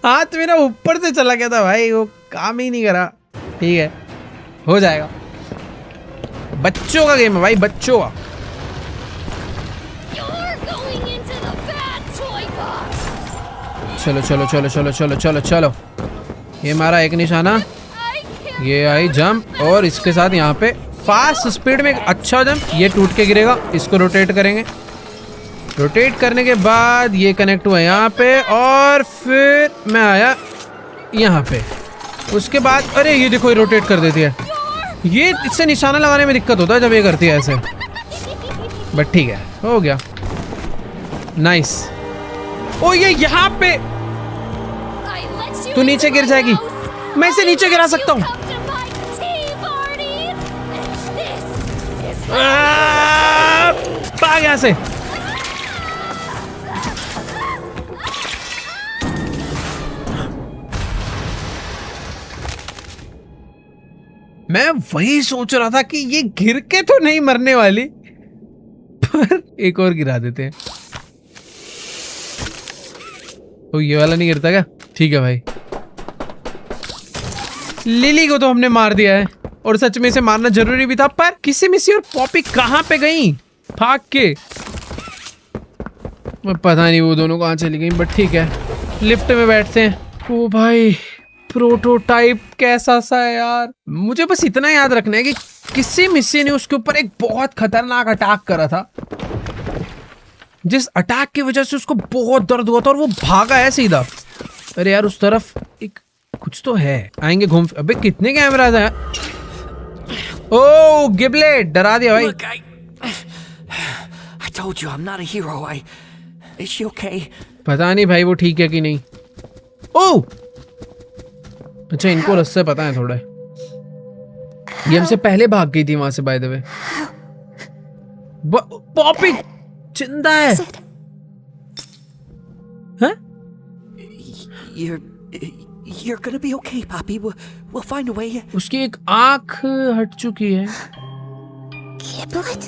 हाथ मेरा ऊपर से चला गया था भाई, वो काम ही नहीं करा। ठीक है, हो जाएगा। बच्चों का गेम है भाई, बच्चों का। चलो चलो चलो चलो चलो चलो चलो। ये मारा एक निशाना, ये आई जंप, और इसके साथ यहाँ पे फास्ट स्पीड में एक अच्छा जंप। ये टूट के गिरेगा, इसको रोटेट करेंगे। रोटेट करने के बाद ये कनेक्ट हुआ यहाँ पे, और फिर मैं आया यहाँ पे। उसके बाद अरे ये देखो, ये रोटेट कर देती है। ये इससे निशाना लगाने में दिक्कत होता है जब ये करती है ऐसे, बट ठीक है, हो गया। नाइस। ओ ये यहाँ पे तू नीचे गिर जाएगी, मैं इसे नीचे गिरा सकता हूँ। भाग यहाँ से। मैं वही सोच रहा था कि ये गिर के तो नहीं मरने वाली, पर एक और गिरा देते हैं। तो ये वाला नहीं गिरता क्या? ठीक है भाई। लिली को तो हमने मार दिया है, और सच में इसे मारना जरूरी भी था, पर किसी मिसी और पॉपी कहाँ पे गई भाग के, पता नहीं वो दोनों कहाँ चली गई। बट ठीक है, लिफ्ट में बैठते हैं। ओ भाई, प्रोटोटाइप कैसा सा है यार। मुझे बस इतना याद रखना है कि किसी मिसी ने उसके ऊपर एक बहुत खतरनाक अटैक करा था, जिस अटैक की वजह से उसको बहुत दर्द हुआ था, और वो भागा है सीधा। अरे यार उस तरफ एक कुछ तो है, आएंगे घूम। अबे कितने कैमरास हैं? ओ गिबलेट, डरा दिया भाई। Look, I told you I'm not a hero. Is she okay? पता नहीं भाई वो ठीक है कि नहीं। ओ अच्छा, इनको रास्ते पता है थोड़ा। ये हमसे पहले भाग गई थी वहां से, बाय द वे। पॉपी जिंदा है। हाँ? You're gonna be okay, Poppy. We'll find a way. उसकी एक आंख हट चुकी है। Giblet?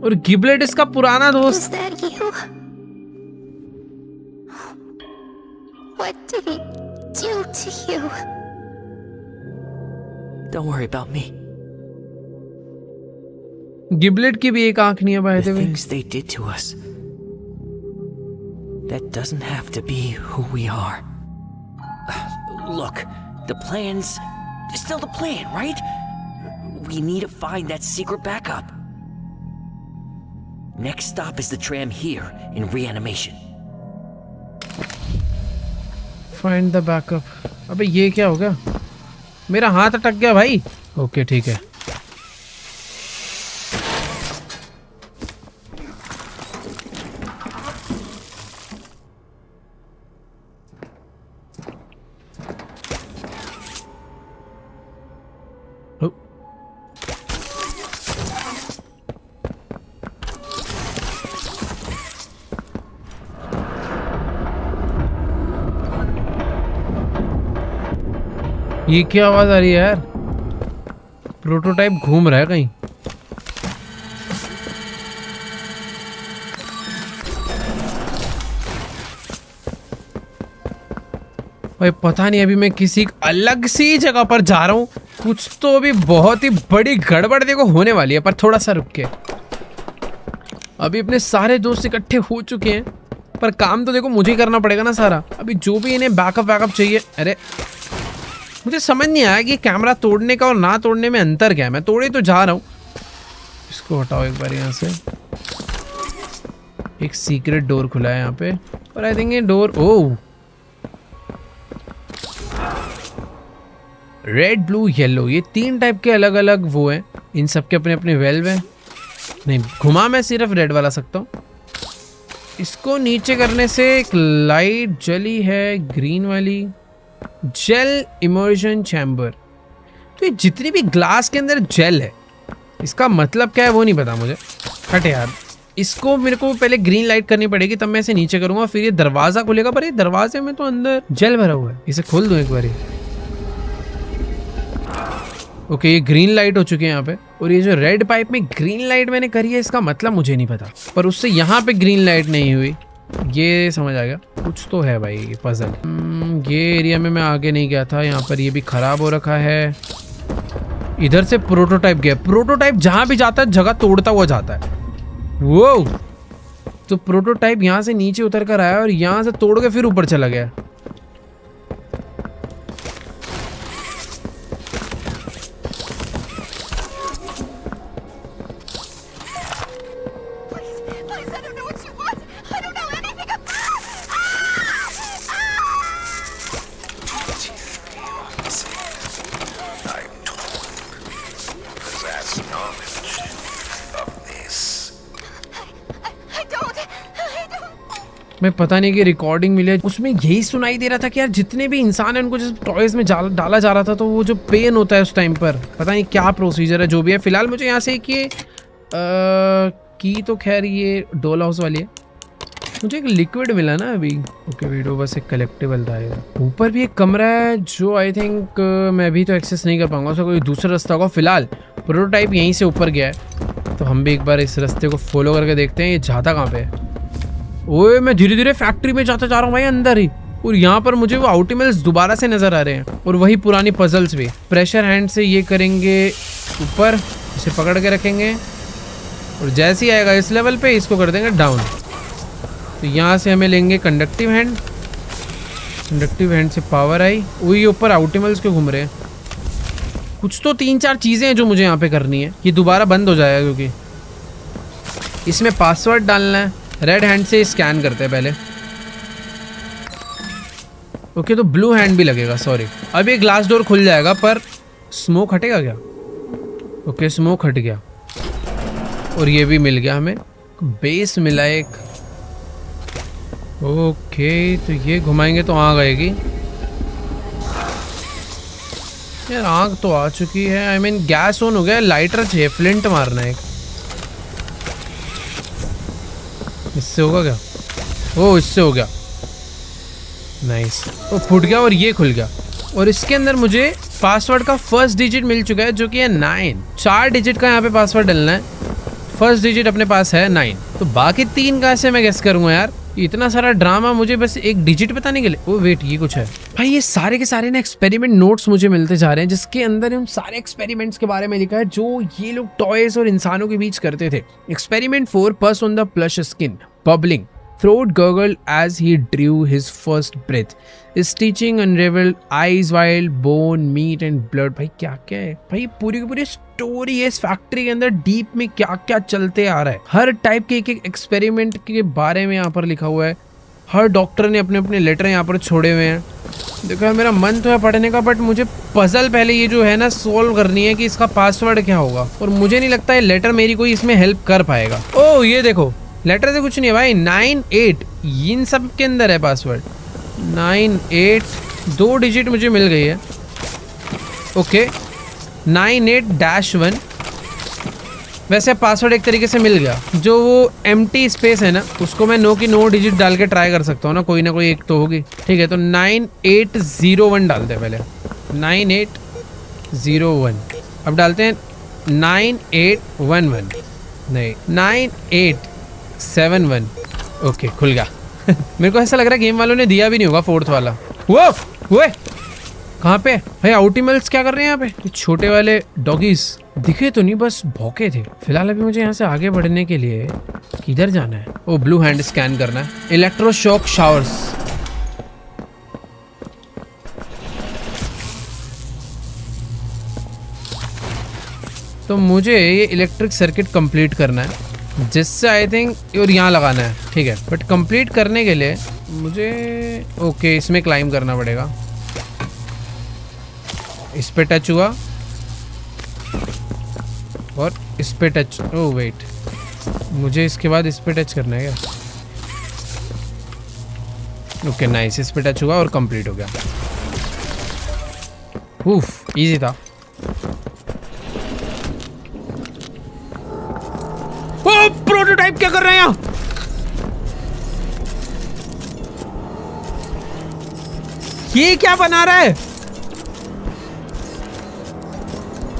और गिबलेट इसका पुराना Was दोस्त। that you? What did he do to you? Don't worry about me. गिबलेट की भी एक आंख नहीं है by The the way. things they did to us. That doesn't have to be who we are. Look, the plan's still the plan, right? We need to find that secret backup. Next stop is the tram here in reanimation. Find the backup. अबे ये क्या हो गया? मेरा हाथ अटक गया भाई। ओके ठीक है। ये क्या आवाज आ रही है यार? प्रोटोटाइप घूम रहा है कहीं। भाई पता नहीं, अभी मैं किसी अलग सी जगह पर जा रहा हूँ। कुछ तो अभी बहुत ही बड़ी गड़बड़ देखो होने वाली है, पर थोड़ा सा रुक के। अभी अपने सारे दोस्त इकट्ठे हो चुके हैं, पर काम तो देखो मुझे ही करना पड़ेगा ना सारा। अभी जो भी इन्हें बैकअप चाहिए। अरे मुझे समझ नहीं आया कि कैमरा तोड़ने का और ना तोड़ने में अंतर क्या है। मैं तोड़े तो जा रहा हूँ। इसको हटाओ एक बार यहाँ से। एक सीक्रेट डोर खुला है यहाँ पे, और आई थिंक ये डोर, ओह रेड ब्लू येलो, ये 3 टाइप के अलग अलग वो हैं। इन सब के अपने अपने वेल्व हैं। नहीं, घुमा मैं सिर्फ रेड वाला सकता हूँ। इसको नीचे करने से एक लाइट जली है, ग्रीन वाली। जेल इमर्जन चैम्बर। तो ये जितनी भी ग्लास के अंदर जेल है, इसका मतलब क्या है वो नहीं पता मुझे। हट यार, इसको मेरे को पहले ग्रीन लाइट करनी पड़ेगी, तब मैं इसे नीचे करूंगा, फिर ये दरवाजा खुलेगा। पर ये दरवाजे में तो अंदर जेल भरा हुआ है। इसे खोल दूं एक बार। ओके, ये ग्रीन लाइट हो चुकी है यहाँ पे। और ये जो रेड पाइप में ग्रीन लाइट मैंने करी है, इसका मतलब मुझे नहीं पता। पर उससे यहाँ पे ग्रीन लाइट नहीं हुई, ये समझ आ गया। कुछ तो है भाई ये पजल। ये एरिया में मैं आगे नहीं गया था। यहाँ पर ये भी खराब हो रखा है। इधर से प्रोटोटाइप गया। प्रोटोटाइप जहाँ भी जाता है जगह तोड़ता हुआ जाता है। वो तो प्रोटोटाइप यहाँ से नीचे उतर कर आया और यहाँ से तोड़ के फिर ऊपर चला गया। मैं पता नहीं कि रिकॉर्डिंग मिले, उसमें यही सुनाई दे रहा था कि यार जितने भी इंसान हैं उनको जिस टॉयज में डाला जा रहा था, तो वो जो पेन होता है उस टाइम पर, पता नहीं क्या प्रोसीजर है। जो भी है, फिलहाल मुझे यहाँ से कि की तो खैर ये डोल हाउस वाली है। मुझे एक लिक्विड मिला ना अभी। ओके, वीडियो बस एक कलेक्टिबल था। ऊपर भी एक कमरा है जो आई थिंक मैं अभी तो एक्सेस नहीं कर पाऊंगा, उसका कोई दूसरा रास्ता होगा। फिलहाल प्रोटोटाइप यहीं से ऊपर गया है, तो हम भी एक बार इस रास्ते को फॉलो करके देखते हैं ये जाता कहाँ पे है। ओए, मैं धीरे धीरे फैक्ट्री में जाता जा रहा हूँ भाई, अंदर ही। और यहाँ पर मुझे वो आउटिमल्स दोबारा से नजर आ रहे हैं, और वही पुरानी पजल्स भी। प्रेशर हैंड से ये करेंगे ऊपर, इसे पकड़ के रखेंगे, और जैसे ही आएगा इस लेवल पे इसको कर देंगे डाउन। तो यहाँ से हमें लेंगे कंडक्टिव हैंड। कंडक्टिव हैंड से पावर आई। वही ऊपर आउटिमल्स क्यों घूम रहे हैं? कुछ तो 3-4 चीज़ें हैं जो मुझे यहाँ पे करनी है। ये दोबारा बंद हो जाएगा क्योंकि इसमें पासवर्ड डालना है। रेड हैंड से स्कैन करते हैं पहले। ओके, तो ब्लू हैंड भी लगेगा। सॉरी, अब ये ग्लास डोर खुल जाएगा, पर स्मोक हटेगा क्या? ओके, स्मोक हट गया, और ये भी मिल गया हमें। बेस मिला एक। ओके, तो ये घुमाएंगे तो आग आएगी। यार आग तो आ चुकी है। आई मीन गैस ऑन हो गया। लाइटर चाहिए, फ्लिंट मारना है। इससे होगा क्या? ओ, इससे हो गया। नाइस, वो फूट गया और ये खुल गया। और इसके अंदर मुझे पासवर्ड का फर्स्ट डिजिट मिल चुका है, जो कि है 9। 4 डिजिट का यहाँ पे पासवर्ड डलना है। फर्स्ट डिजिट अपने पास है 9, तो बाकी 3 कहाँ से मैं गेस करूँगा यार? इतना सारा ड्रामा मुझे बस एक डिजिट बताने के लिए। ओ वेट, ये कुछ है भाई। ये सारे के सारे ना एक्सपेरिमेंट नोट्स मुझे मिलते जा रहे हैं, जिसके अंदर उन सारे एक्सपेरिमेंट्स के बारे में लिखा है जो ये लोग टॉयज और इंसानों के बीच करते थे। एक्सपेरिमेंट 4, पस on the plush skin, bubbling, throat gurgled as he drew his first breath. Stitching unraveled, eyes wild, bone, meat and blood. भाई क्या क्या है भाई, पूरी की पूरी स्टोरी है इस फैक्ट्री के अंदर। डीप में क्या क्या चलते आ रहा है, हर टाइप के एक एक एक्सपेरिमेंट के बारे में यहाँ पर लिखा हुआ है। हर डॉक्टर ने अपने अपने लेटर यहाँ पर छोड़े हुए हैं। देखो यार, मेरा मन तो है पढ़ने का, बट मुझे पजल पहले ये जो है ना सोल्व करनी है कि इसका पासवर्ड क्या होगा, और मुझे नहीं लगता है लेटर मेरी कोई इसमें हेल्प कर पाएगा। ओ ये देखो, लेटर से कुछ नहीं है भाई। 98 इन सब के अंदर है पासवर्ड। 98 2 डिजिट मुझे मिल गई है। ओके 98-1। वैसे पासवर्ड एक तरीके से मिल गया। जो वो एम्प्टी स्पेस है ना, उसको मैं नो की 9 डिजिट डाल के ट्राई कर सकता हूँ ना, कोई ना कोई एक तो होगी। ठीक है, तो 9801 डालते हैं पहले। 9801। अब डालते हैं 9811, नहीं 9871। ओके खुल गया। मेरे को ऐसा लग रहा है गेम वालों ने दिया भी नहीं होगा 4th वाला। वो कहाँ पे भाई? आउटिमल्स क्या कर रहे हैं यहाँ पे? ये छोटे वाले डॉगीज दिखे तो नहीं, बस भौंके थे। फिलहाल अभी मुझे यहाँ से आगे बढ़ने के लिए किधर जाना है? ओ ब्लू हैंड स्कैन करना है। Electroshock showers. तो मुझे ये इलेक्ट्रिक सर्किट कंप्लीट करना है, जिससे आई थिंक, और यहाँ लगाना है। ठीक है, बट कंप्लीट करने के लिए मुझे ओके इसमें क्लाइंब करना पड़ेगा। इस पे टच हुआ और इस पे टच। ओह वेट, मुझे इसके बाद इस पे टच करना है क्या? ओके नाइस, इस पे टच हुआ और कंप्लीट हो गया। उफ इजी था। ओ प्रोटोटाइप क्या कर रहे हैं यहाँ? ये क्या बना रहा है?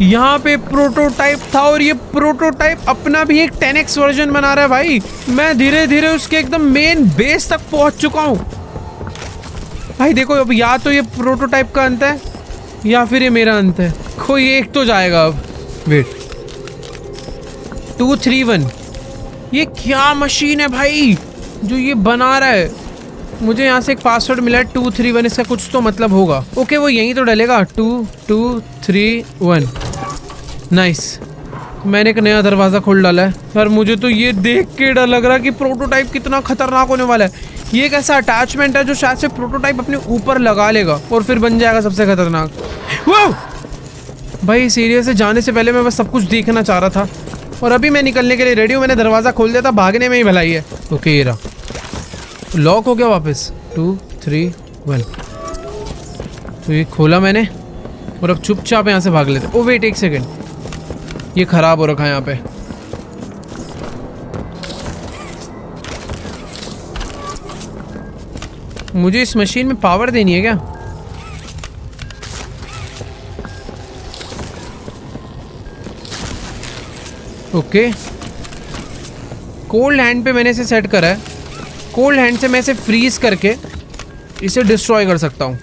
यहाँ पे प्रोटोटाइप था और ये प्रोटोटाइप अपना भी एक 10x वर्जन बना रहा है भाई। मैं धीरे धीरे उसके एकदम मेन बेस तक पहुंच चुका हूँ भाई। देखो अब या तो ये प्रोटोटाइप का अंत है या फिर ये मेरा अंत है, कोई एक तो जाएगा अब। वेट 231, ये क्या मशीन है भाई जो ये बना रहा है? मुझे यहाँ से एक पासवर्ड मिला है 231, इसका कुछ तो मतलब होगा। ओके वो यहीं तो डलेगा 2231। नाइस, मैंने एक नया दरवाज़ा खोल डाला है यार। मुझे तो ये देख के डर लग रहा है कि प्रोटोटाइप कितना खतरनाक होने वाला है। ये एक ऐसा अटैचमेंट है जो शायद से प्रोटोटाइप अपने ऊपर लगा लेगा और फिर बन जाएगा सबसे खतरनाक। वाह भाई सीरियस है, जाने से पहले मैं बस सब कुछ देखना चाह रहा था और अभी मैं निकलने के लिए रेडी हूँ। मैंने दरवाज़ा खोल दिया था, भागने में ही भलाई है। ओके ये रहा, लॉक हो गया वापस। 231, तो ये खोला मैंने और अब चुपचाप यहाँ से भाग लेते। ओ वेट एक सेकेंड, ये खराब हो रखा है यहाँ पे। मुझे इस मशीन में पावर देनी है क्या? ओके कोल्ड हैंड पे मैंने इसे सेट करा है। कोल्ड हैंड से मैं इसे फ्रीज करके इसे डिस्ट्रॉय कर सकता हूँ।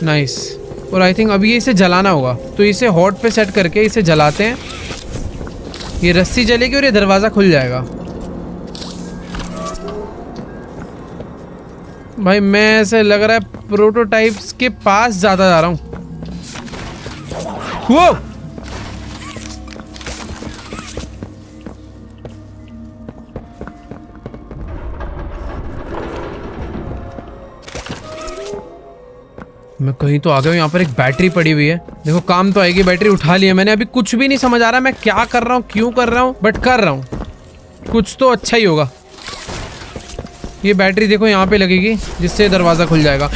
नाइस, और आई थिंक अभी ये इसे जलाना होगा, तो इसे हॉट पे सेट करके इसे जलाते हैं। ये रस्सी जलेगी और ये दरवाज़ा खुल जाएगा। भाई मैं ऐसे लग रहा है प्रोटोटाइप्स के पास ज़्यादा जा रहा हूँ। वो मैं कहीं तो आ गया हूँ। यहाँ पर एक बैटरी पड़ी हुई है, देखो काम तो आएगी। बैटरी उठा ली है मैंने। अभी कुछ भी नहीं समझ आ रहा मैं क्या कर रहा हूँ, क्यों कर रहा हूँ, बट कर रहा हूँ। कुछ तो अच्छा ही होगा। ये बैटरी देखो यहाँ पे लगेगी, जिससे दरवाज़ा खुल जाएगा।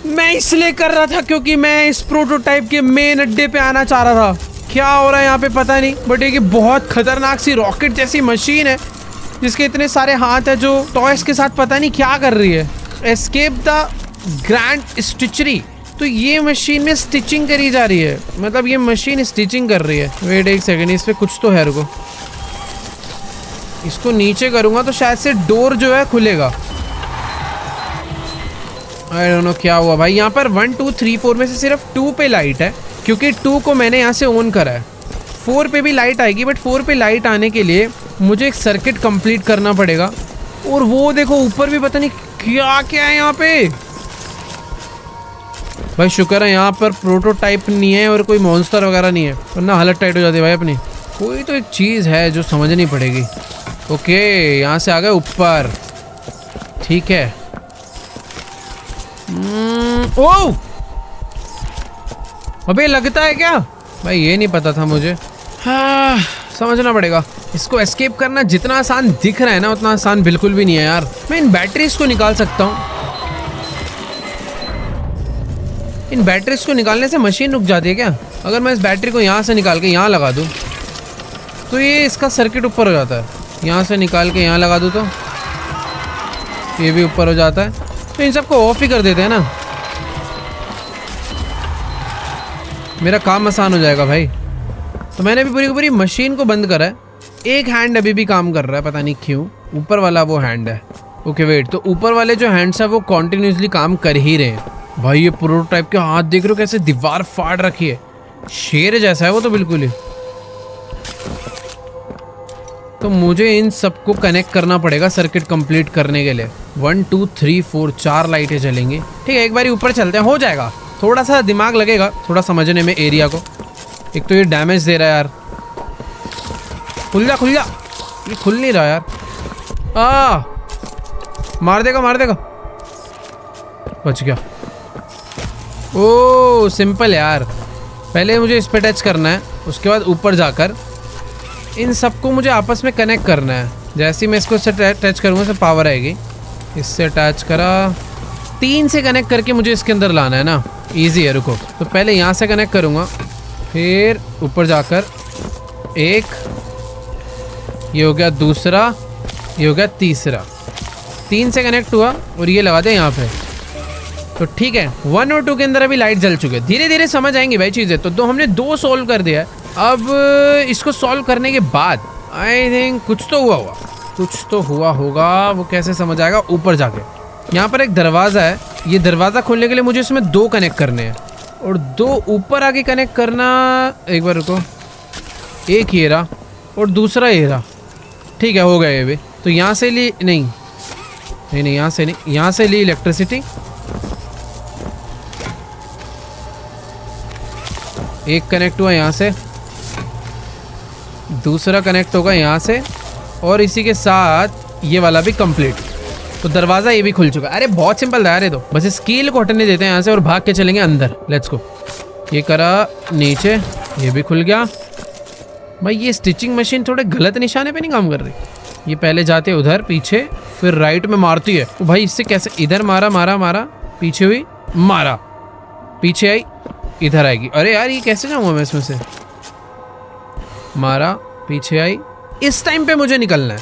मैं इसलिए कर रहा था क्योंकि मैं इस प्रोटोटाइप के मेन अड्डे पे आना चाह रहा था। क्या हो रहा है यहाँ पे पता नहीं, बट एक बहुत खतरनाक सी रॉकेट जैसी मशीन है जिसके इतने सारे हाथ है, जो टॉयज के साथ पता नहीं क्या कर रही है। एस्केप द ग्रैंड स्टिचरी, तो ये मशीन में स्टिचिंग करी जा रही है, मतलब ये मशीन स्टिचिंग कर रही है। वेट एक सेकेंड, इस पे कुछ तो है, रुको। इसको नीचे करूंगा तो शायद से डोर जो है खुलेगा। आई डोंट नो क्या हुआ भाई। यहाँ पर 1 2 3 4 में से सिर्फ 2 पे लाइट है, क्योंकि 2 को मैंने यहाँ से ऑन करा है। 4 पे भी लाइट आएगी, बट 4 पे लाइट आने के लिए मुझे एक सर्किट कंप्लीट करना पड़ेगा। और वो देखो ऊपर भी पता नहीं क्या क्या है यहाँ पे। भाई शुक्र है यहाँ पर प्रोटोटाइप नहीं है और कोई मॉन्स्टर वगैरह नहीं है, वरना हालत टाइट हो जाती है भाई अपनी। कोई तो एक चीज़ है जो समझनी पड़ेगी। ओके यहाँ से आ गए ऊपर, ठीक है। ओह अबे लगता है क्या भाई, ये नहीं पता था मुझे। हाँ समझना पड़ेगा। इसको एस्केप करना जितना आसान दिख रहा है ना, उतना आसान बिल्कुल भी नहीं है यार। मैं इन बैटरीज को निकाल सकता हूँ। इन बैटरीज को निकालने से मशीन रुक जाती है क्या? अगर मैं इस बैटरी को यहाँ से निकाल के यहाँ लगा दूँ तो ये इसका सर्किट ऊपर हो जाता है। यहाँ से निकाल के यहाँ लगा दूँ तो ये भी ऊपर हो जाता है। तो इन सबको ऑफ ही कर देते हैं ना, मेरा काम आसान हो जाएगा भाई। तो मैंने भी पूरी की पूरी मशीन को बंद करा है। एक हैंड अभी भी काम कर रहा है, पता नहीं क्यों। ऊपर वाला वो हैंड है। ओके वेट, तो ऊपर वाले जो हैंड्स है वो कॉन्टिन्यूसली काम कर ही रहे हैं। भाई ये प्रोटोटाइप के हाथ देख रहे हो कैसे दीवार फाड़ रखी है, शेर जैसा है वो तो बिल्कुल ही। तो मुझे इन सबको कनेक्ट करना पड़ेगा सर्किट कंप्लीट करने के लिए। 1 2 3 4 4 लाइटें जलेंगी। ठीक है एक बार ऊपर चलते हैं, हो जाएगा। थोड़ा सा दिमाग लगेगा थोड़ा समझने में एरिया को। एक तो ये डैमेज दे रहा है यार। खुल जा खुल जा, ये खुल नहीं रहा यार। मार देगा मार देगा, बच गया। ओ सिंपल यार, पहले मुझे इस पे टच करना है, उसके बाद ऊपर जाकर इन सबको मुझे आपस में कनेक्ट करना है। जैसे ही मैं इसको इससे टच करूँगा इससे पावर आएगी। इससे अटैच करा, 3 से कनेक्ट करके मुझे इसके अंदर लाना है ना। इजी है, रुको। तो पहले यहाँ से कनेक्ट करूँगा, फिर ऊपर जाकर एक, ये हो गया दूसरा, ये हो गया तीसरा। 3 से कनेक्ट हुआ और ये लगा दे यहाँ पे। तो ठीक है 1 और 2 के अंदर अभी लाइट जल चुके हैं। धीरे धीरे समझ आएंगी भाई चीज़ें। तो हमने 2 सॉल्व कर दिया है। अब इसको सॉल्व करने के बाद आई थिंक कुछ तो हुआ कुछ तो हुआ होगा। वो कैसे समझ आएगा? ऊपर जाके यहाँ पर एक दरवाज़ा है। ये दरवाज़ा खोलने के लिए मुझे इसमें 2 कनेक्ट करने हैं और 2 ऊपर आके कनेक्ट करना। एक बार रुको, एक ये रहा और दूसरा ये रहा। ठीक है हो गया ये भी। तो यहाँ से ली नहीं, यहाँ से नहीं, यहाँ से ली इलेक्ट्रिसिटी। एक कनेक्ट हुआ यहाँ से, दूसरा कनेक्ट होगा यहाँ से और इसी के साथ ये वाला भी कंप्लीट। तो दरवाज़ा ये भी खुल चुका है। अरे बहुत सिंपल था यार ये तो। बस इस कील को हटने देते हैं यहाँ से और भाग के चलेंगे अंदर। Let's go. ये करा नीचे, ये भी खुल गया। भाई ये स्टिचिंग मशीन थोड़े गलत निशाने पे नहीं काम कर रही। ये पहले जाते उधर पीछे, फिर राइट में मारती है। तो भाई इससे कैसे? इधर मारा मारा मारा, पीछे हुई, मारा, पीछे आई, इधर आएगी। अरे यार ये कैसे जाऊँगा मैं इसमें से? मारा, पीछे आई। इस टाइम पे मुझे निकलना है।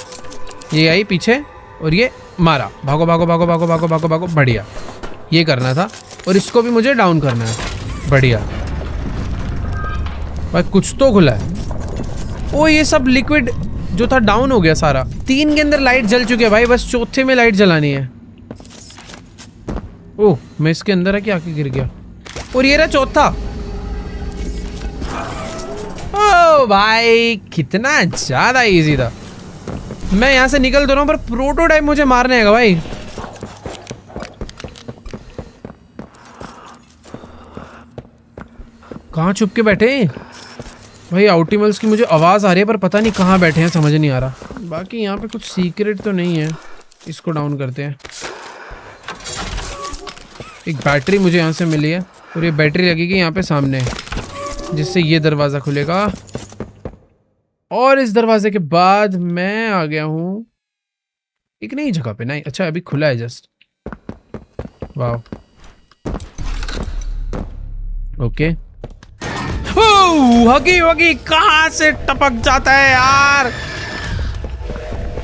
ये आई पीछे और ये मारा, भागो भागो भागो भागो भागो भागो भागो। बढ़िया, ये करना था। और इसको भी मुझे डाउन करना है। बढ़िया भाई, कुछ तो खुला है। ओ ये सब लिक्विड जो था डाउन हो गया सारा। 3 के अंदर लाइट जल चुकी है भाई, बस चौथे में लाइट जलानी है। ओह मैं इसके अंदर है कि आके गिर गया। और ये रहा चौथा। ओ भाई कितना ज्यादा इजी था। मैं यहाँ से निकल तो रहा हूँ पर प्रोटोटाइप मुझे मारने आएगा भाई। कहाँ छुप के बैठे भाई? आउटिमल्स की मुझे आवाज़ आ रही है पर पता नहीं कहाँ बैठे हैं, समझ नहीं आ रहा। बाकी यहाँ पे कुछ सीक्रेट तो नहीं है। इसको डाउन करते हैं। एक बैटरी मुझे यहाँ से मिली है और ये बैटरी लगेगी यहाँ पे सामने, जिससे ये दरवाज़ा खुलेगा। और इस दरवाजे के बाद मैं आ गया हूँ एक नई जगह पे। नहीं अच्छा अभी खुला है जस्ट। वाह ओके। हगी वगी कहाँ से टपक जाता है यार।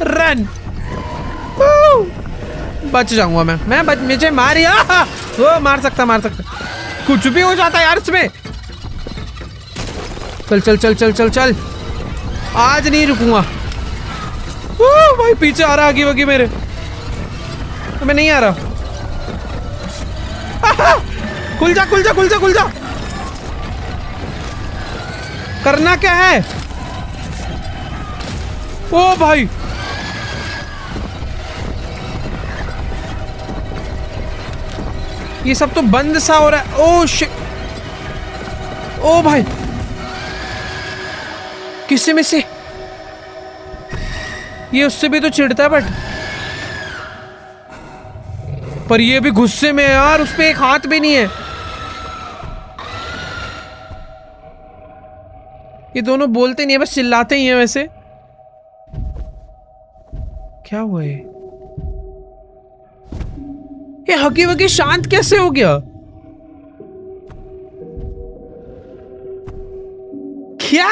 रन, बच जाऊंगा मैं मुझे मारिया। वो मार सकता कुछ भी हो जाता है यार इसमें। चल चल चल चल चल चल, आज नहीं रुकूंगा। भाई पीछे आ रहा हगी वगी मेरे, मैं नहीं आ रहा। खुल जा खुल जा खुल जा खुल जा। करना क्या है? ओ भाई ये सब तो बंद सा हो रहा है। ओ शिट, ओ भाई किससे में से ये उससे भी तो चिढ़ता है, पर ये भी गुस्से में है यार, उस पे एक हाथ भी नहीं है। ये दोनों बोलते नहीं है, बस चिल्लाते ही हैं। वैसे क्या हुआ ये हगी वगी शांत कैसे हो गया? क्या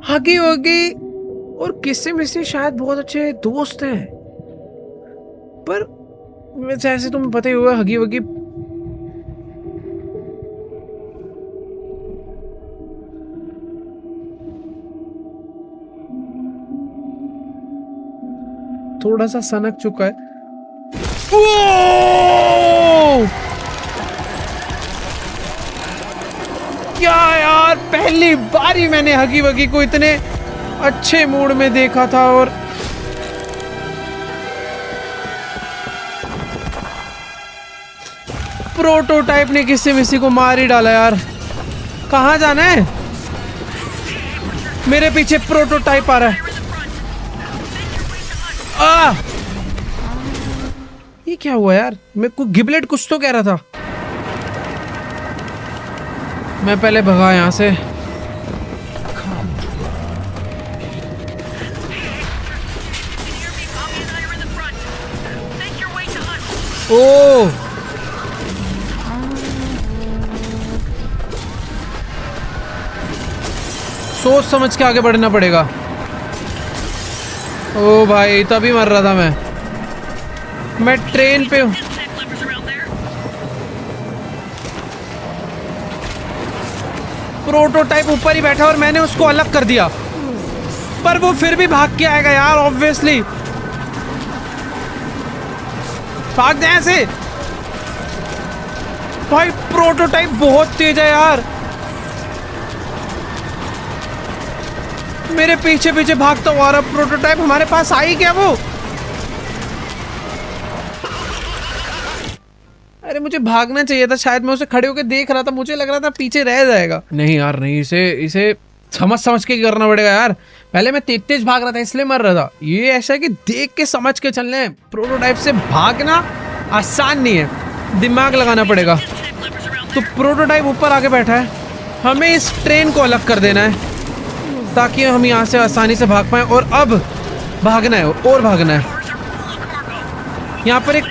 हगी वगी और किसी में से शायद बहुत अच्छे दोस्त हैं, पर वैसे ऐसे तुम्हें पता ही होगा हगी वगी थोड़ा सा सनक चुका है। ओ! क्या यार, पहली बार ही मैंने हगी वगी को इतने अच्छे मूड में देखा था। और प्रोटोटाइप ने किसी मिसी को मार ही डाला यार। कहाँ जाना है? मेरे पीछे प्रोटोटाइप आ रहा है। ये क्या हुआ यार? मैं को गिबलेट कुछ तो कह रहा था। मैं पहले भगा यहां से। ओ सोच समझ के आगे बढ़ना पड़ेगा। ओ भाई तभी मर रहा था मैं ट्रेन पे हूं। प्रोटोटाइप ऊपर ही बैठा और मैंने उसको अलग कर दिया, पर वो फिर भी भाग के आएगा यार ऑब्वियसली। भाग जाए ऐसे। भाई प्रोटोटाइप बहुत तेज है यार, मेरे पीछे पीछे भागता हुआ रहा। प्रोटोटाइप हमारे पास आई क्या वो? अरे मुझे भागना चाहिए था शायद, मैं उसे खड़े होकर देख रहा था, मुझे लग रहा था पीछे रह जाएगा। नहीं यार नहीं, इसे समझ के करना पड़ेगा यार। पहले मैं तेज भाग रहा था इसलिए मर रहा था। ये ऐसा है कि देख के समझ के चलना है। प्रोटोटाइप से भागना आसान नहीं है, दिमाग लगाना पड़ेगा। तो प्रोटोटाइप ऊपर आके बैठा है, हमें इस ट्रेन को अलग कर देना है ताकि हम यहाँ से आसानी से भाग पाए। और अब भागना है और भागना है। यहाँ पर एक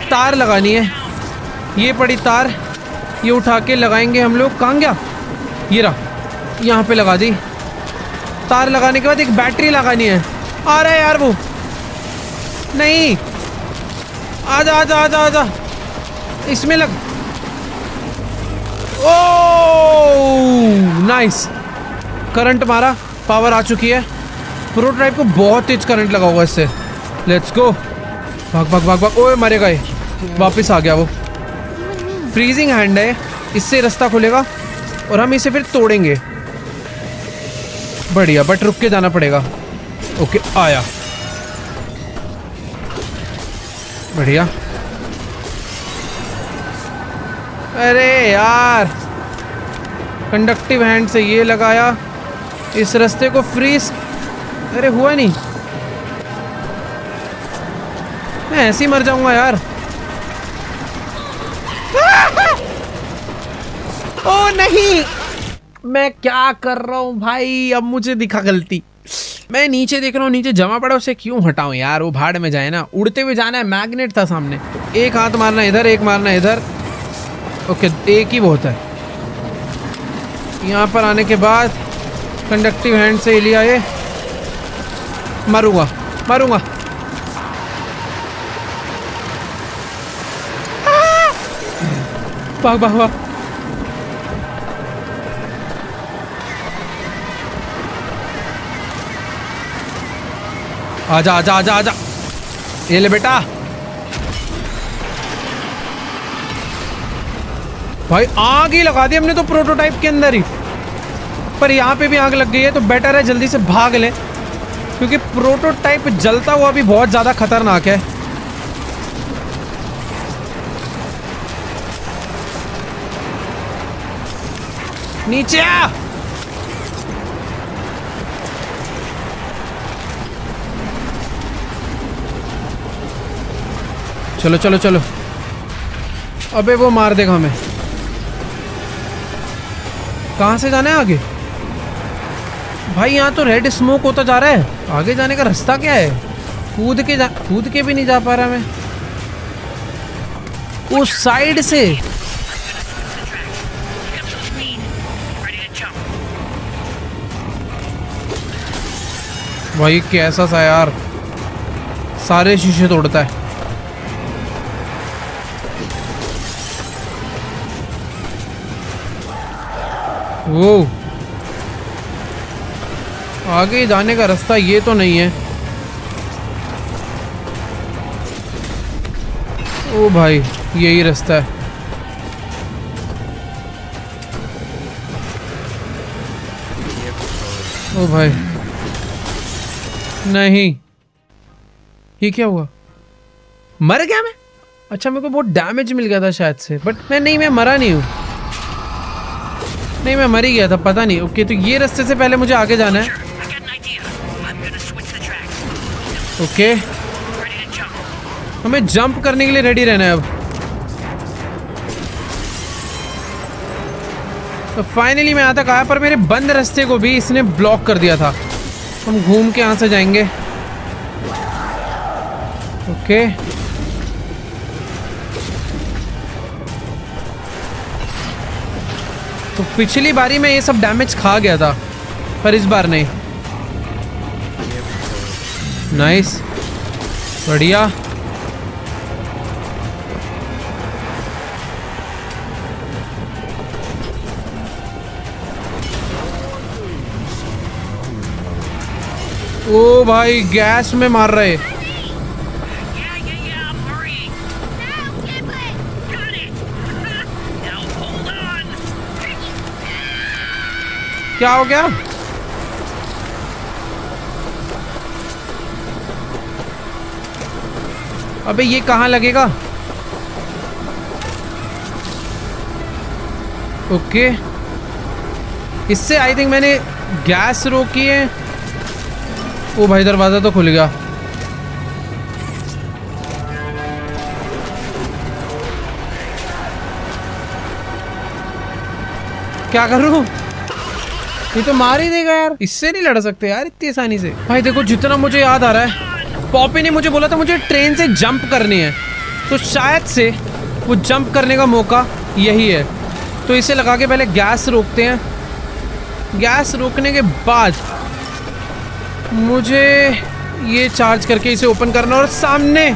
तार लगानी है, ये पड़ी तार, ये उठा के लगाएंगे हम लोग। कहाँ गया? ये रहा, यहाँ पे लगा दी। तार लगाने के बाद एक बैटरी लगानी है। आ रहा है यार वो, नहीं आजा आजा आजा आजा, इसमें लग। ओह नाइस, करंट मारा, पावर आ चुकी है। प्रोटोटाइप को बहुत तेज करंट लगा होगा इससे। लेट्स गो, भाग भाग भाग भाग। ओए मरेगा ये, वापस आ गया वो। फ्रीजिंग हैंड है, इससे रास्ता खुलेगा और हम इसे फिर तोड़ेंगे। बढ़िया, बट रुक के जाना पड़ेगा। ओके आया, बढ़िया। अरे यार, कंडक्टिव हैंड से ये लगाया, इस रास्ते को फ्रीज। अरे हुआ नहीं, मैं ऐसे ही मर जाऊंगा यार। ओ नहीं, मैं क्या कर रहा हूँ भाई? अब मुझे दिखा गलती। मैं नीचे देख रहा हूँ, नीचे जमा पड़ा, उसे क्यों हटाऊं यार? वो भाड़ में जाए ना, उड़ते हुए जाना है। मैग्नेट था सामने, एक हाथ मारना इधर, एक मारना इधर। ओके, एक ही बहुत है। यहाँ पर आने के बाद कंडक्टिव हैंड से लिया ये, मारूंगा मारूंगा। भाग भाग भाग। आजा आजा आजा आजा, ये ले बेटा। भाई आग ही लगा दी हमने तो प्रोटोटाइप के अंदर ही, पर यहाँ पे भी आग लग गई है तो बेटर है जल्दी से भाग लें, क्योंकि प्रोटोटाइप जलता हुआ भी बहुत ज्यादा खतरनाक है। नीचे आ। चलो चलो चलो, अबे वो मार देगा हमें। कहाँ से जाना है आगे? भाई यहाँ तो रेड स्मोक होता जा रहा है, आगे जाने का रास्ता क्या है? कूद के भी नहीं जा पा रहा मैं उस साइड से। भाई कैसा सा यार, सारे शीशे तोड़ता है। वो आगे जाने का रास्ता ये तो नहीं है। ओ भाई यही रास्ता है। ओ भाई नहीं, ये क्या हुआ? मर गया मैं? अच्छा मेरे को बहुत डैमेज मिल गया था शायद से, बट मैं मरा नहीं हूँ। नहीं मैं मर ही गया था, पता नहीं। ओके तो ये रास्ते से पहले मुझे आगे जाना है। ओके हमें जंप करने के लिए रेडी रहना है अब। तो फाइनली मैं यहाँ तक आया, पर मेरे बंद रास्ते को भी इसने ब्लॉक कर दिया था। हम घूम के यहाँ से जाएंगे। ओके तो पिछली बारी में ये सब डैमेज खा गया था, पर इस बार नहीं। नाइस, बढ़िया। ओ भाई गैस में मार रहे। क्या हो गया? अबे ये कहाँ लगेगा? ओके इससे आई थिंक मैंने गैस रोकी है। ओ भाई दरवाजा तो खुल गया। क्या करूं? ये तो मार ही देगा यार, इससे नहीं लड़ सकते यार इतनी आसानी से। भाई देखो जितना मुझे याद आ रहा है, पॉपी ने मुझे बोला था मुझे ट्रेन से जंप करनी है, तो शायद से वो जंप करने का मौका यही है। तो इसे लगा के पहले गैस रोकते हैं। गैस रोकने के बाद मुझे ये चार्ज करके इसे ओपन करना, और सामने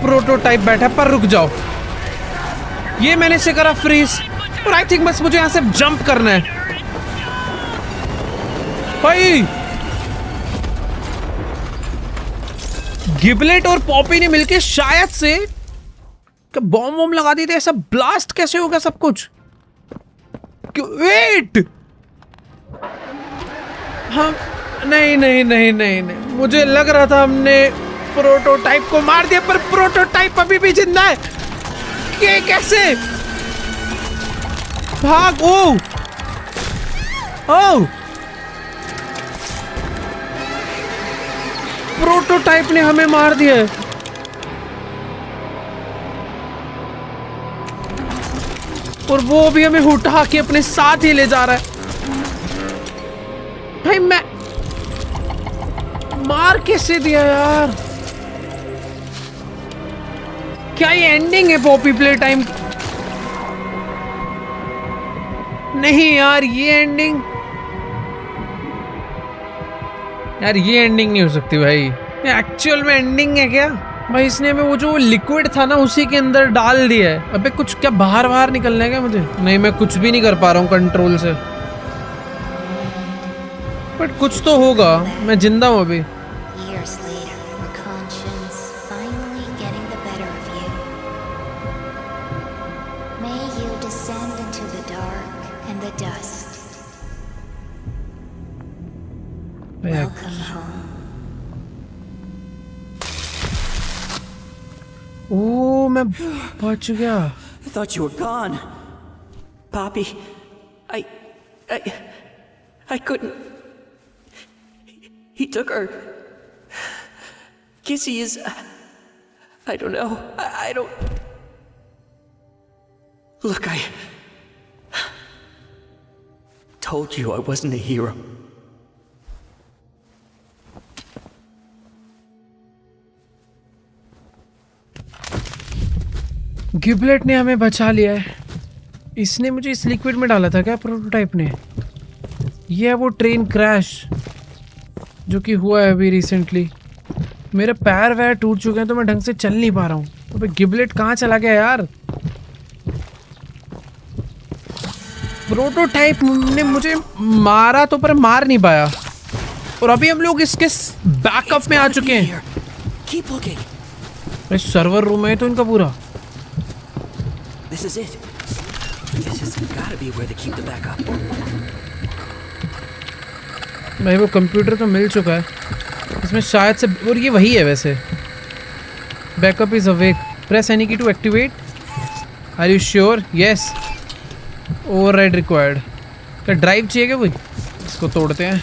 प्रोटोटाइप बैठा है। पर रुक जाओ, ये मैंने इसे करा फ्रीज, और आई थिंक बस मुझे यहाँ से जंप करना है। भाई गिबलेट और पॉपी ने मिलके शायद से बॉम्ब वॉम्ब लगा दिए थे। ऐसा ब्लास्ट कैसे होगा सब कुछ? वेट, हाँ नहीं नहीं नहीं नहीं नहीं, मुझे लग रहा था हमने प्रोटोटाइप को मार दिया, पर प्रोटोटाइप अभी भी जिंदा है। कैसे? भाग। ओ प्रोटोटाइप ने हमें मार दिया है। और वो भी हमें उठा के अपने साथ ही ले जा रहा है। भाई मैं मार कैसे दिया यार? क्या ये एंडिंग है पॉपी प्ले टाइम? नहीं यार, ये एंडिंग, यार ये एंडिंग नहीं हो सकती भाई। ये एक्चुअल में एंडिंग है क्या भाई? इसने में वो जो लिक्विड था ना उसी के अंदर डाल दिया है। अबे कुछ क्या बाहर निकलना है क्या मुझे? नहीं, मैं कुछ भी नहीं कर पा रहा हूँ कंट्रोल से, बट कुछ तो होगा। मैं जिंदा हूँ अभी। Years later, your conscience finally getting the better of you. May you descend into the dark and the dust. Welcome home. ओ, मैं बच गया। I thought you were gone. Poppy, I couldn't. He took her. Kissy is. I don't know. I don't. Look, I told you I wasn't a hero. गिबलेट ने हमें बचा लिया है। इसने मुझे इस लिक्विड में डाला था क्या प्रोटोटाइप ने? ये है वो ट्रेन क्रैश जो कि हुआ है अभी रिसेंटली। मेरे पैर वैर टूट चुके हैं तो मैं ढंग से चल नहीं पा रहा हूँ। तो भाई गिबलेट कहाँ चला गया यार? प्रोटोटाइप ने मुझे मारा तो पर मार नहीं पाया, और अभी हम लोग इसके बैकअप में आ चुके हैं। Keep looking. भाई सर्वर रूम है तो इनका पूरा। This is it. This has gotta be where they keep the backup. भाई वो कंप्यूटर तो मिल चुका है इसमें शायद से, और ये वही है वैसे। Backup is awake, press any key to activate. Are you sure? Yes. Override required. क्या ड्राइव चाहिए क्या कोई? इसको तोड़ते हैं।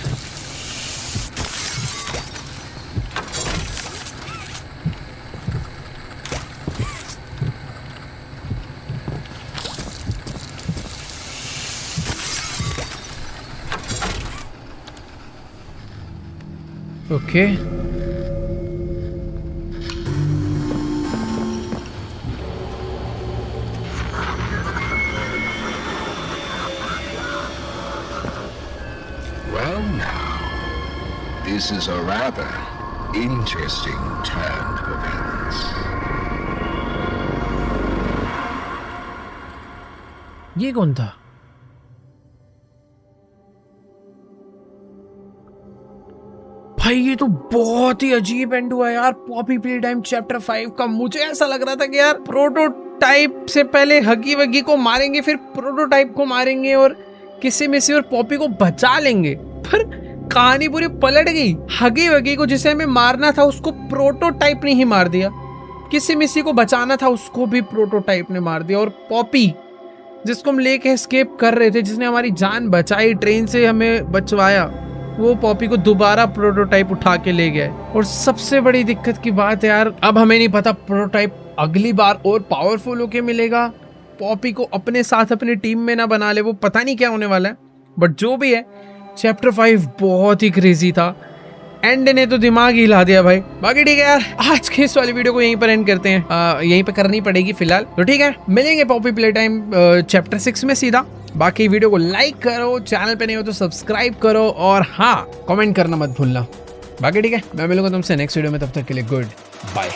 Okay Well now, this is a rather interesting turn of events. ये कौन था? भाई ये तो बहुत ही अजीब एंड हुआ यार पॉपी प्ले टाइम चैप्टर 5 का। मुझे ऐसा लग रहा था कि यार प्रोटोटाइप से पहले हगी वगी को मारेंगे, फिर प्रोटोटाइप को मारेंगे और किसी मिसी और पॉपी को बचा लेंगे, पर कहानी पूरी पलट गई। हगी वगी को जिसे हमें मारना था उसको प्रोटोटाइप ने ही मार दिया, किसी मिसी को बचाना था उसको भी प्रोटोटाइप ने मार दिया, और पॉपी जिसको हम लेके एस्केप कर रहे थे, जिसने हमारी जान बचाई, ट्रेन से हमें बचवाया, वो पॉपी को दोबारा प्रोटोटाइप उठा के ले गया। और सबसे बड़ी दिक्कत की बात है यार, अब हमें नहीं पता प्रोटोटाइप अगली बार और पावरफुल होके मिलेगा, पॉपी को अपने साथ अपनी टीम में ना बना ले, वो पता नहीं क्या होने वाला है। बट जो भी है चैप्टर 5 बहुत ही क्रेजी था, एंड ने तो दिमाग ही हिला दिया भाई। बाकी ठीक है यार, आज के इस वाली वीडियो को यहीं पर एंड करते हैं। यहीं पे करनी पड़ेगी फिलहाल, तो ठीक है, मिलेंगे पॉपी प्ले टाइम चैप्टर 6 में सीधा। बाकी वीडियो को लाइक करो, चैनल पे नहीं हो तो सब्सक्राइब करो, और हाँ कमेंट करना मत भूलना। बाकी ठीक है, मैं मिलूंगा तुमसे नेक्स्ट वीडियो में, तब तक के लिए गुड बाय।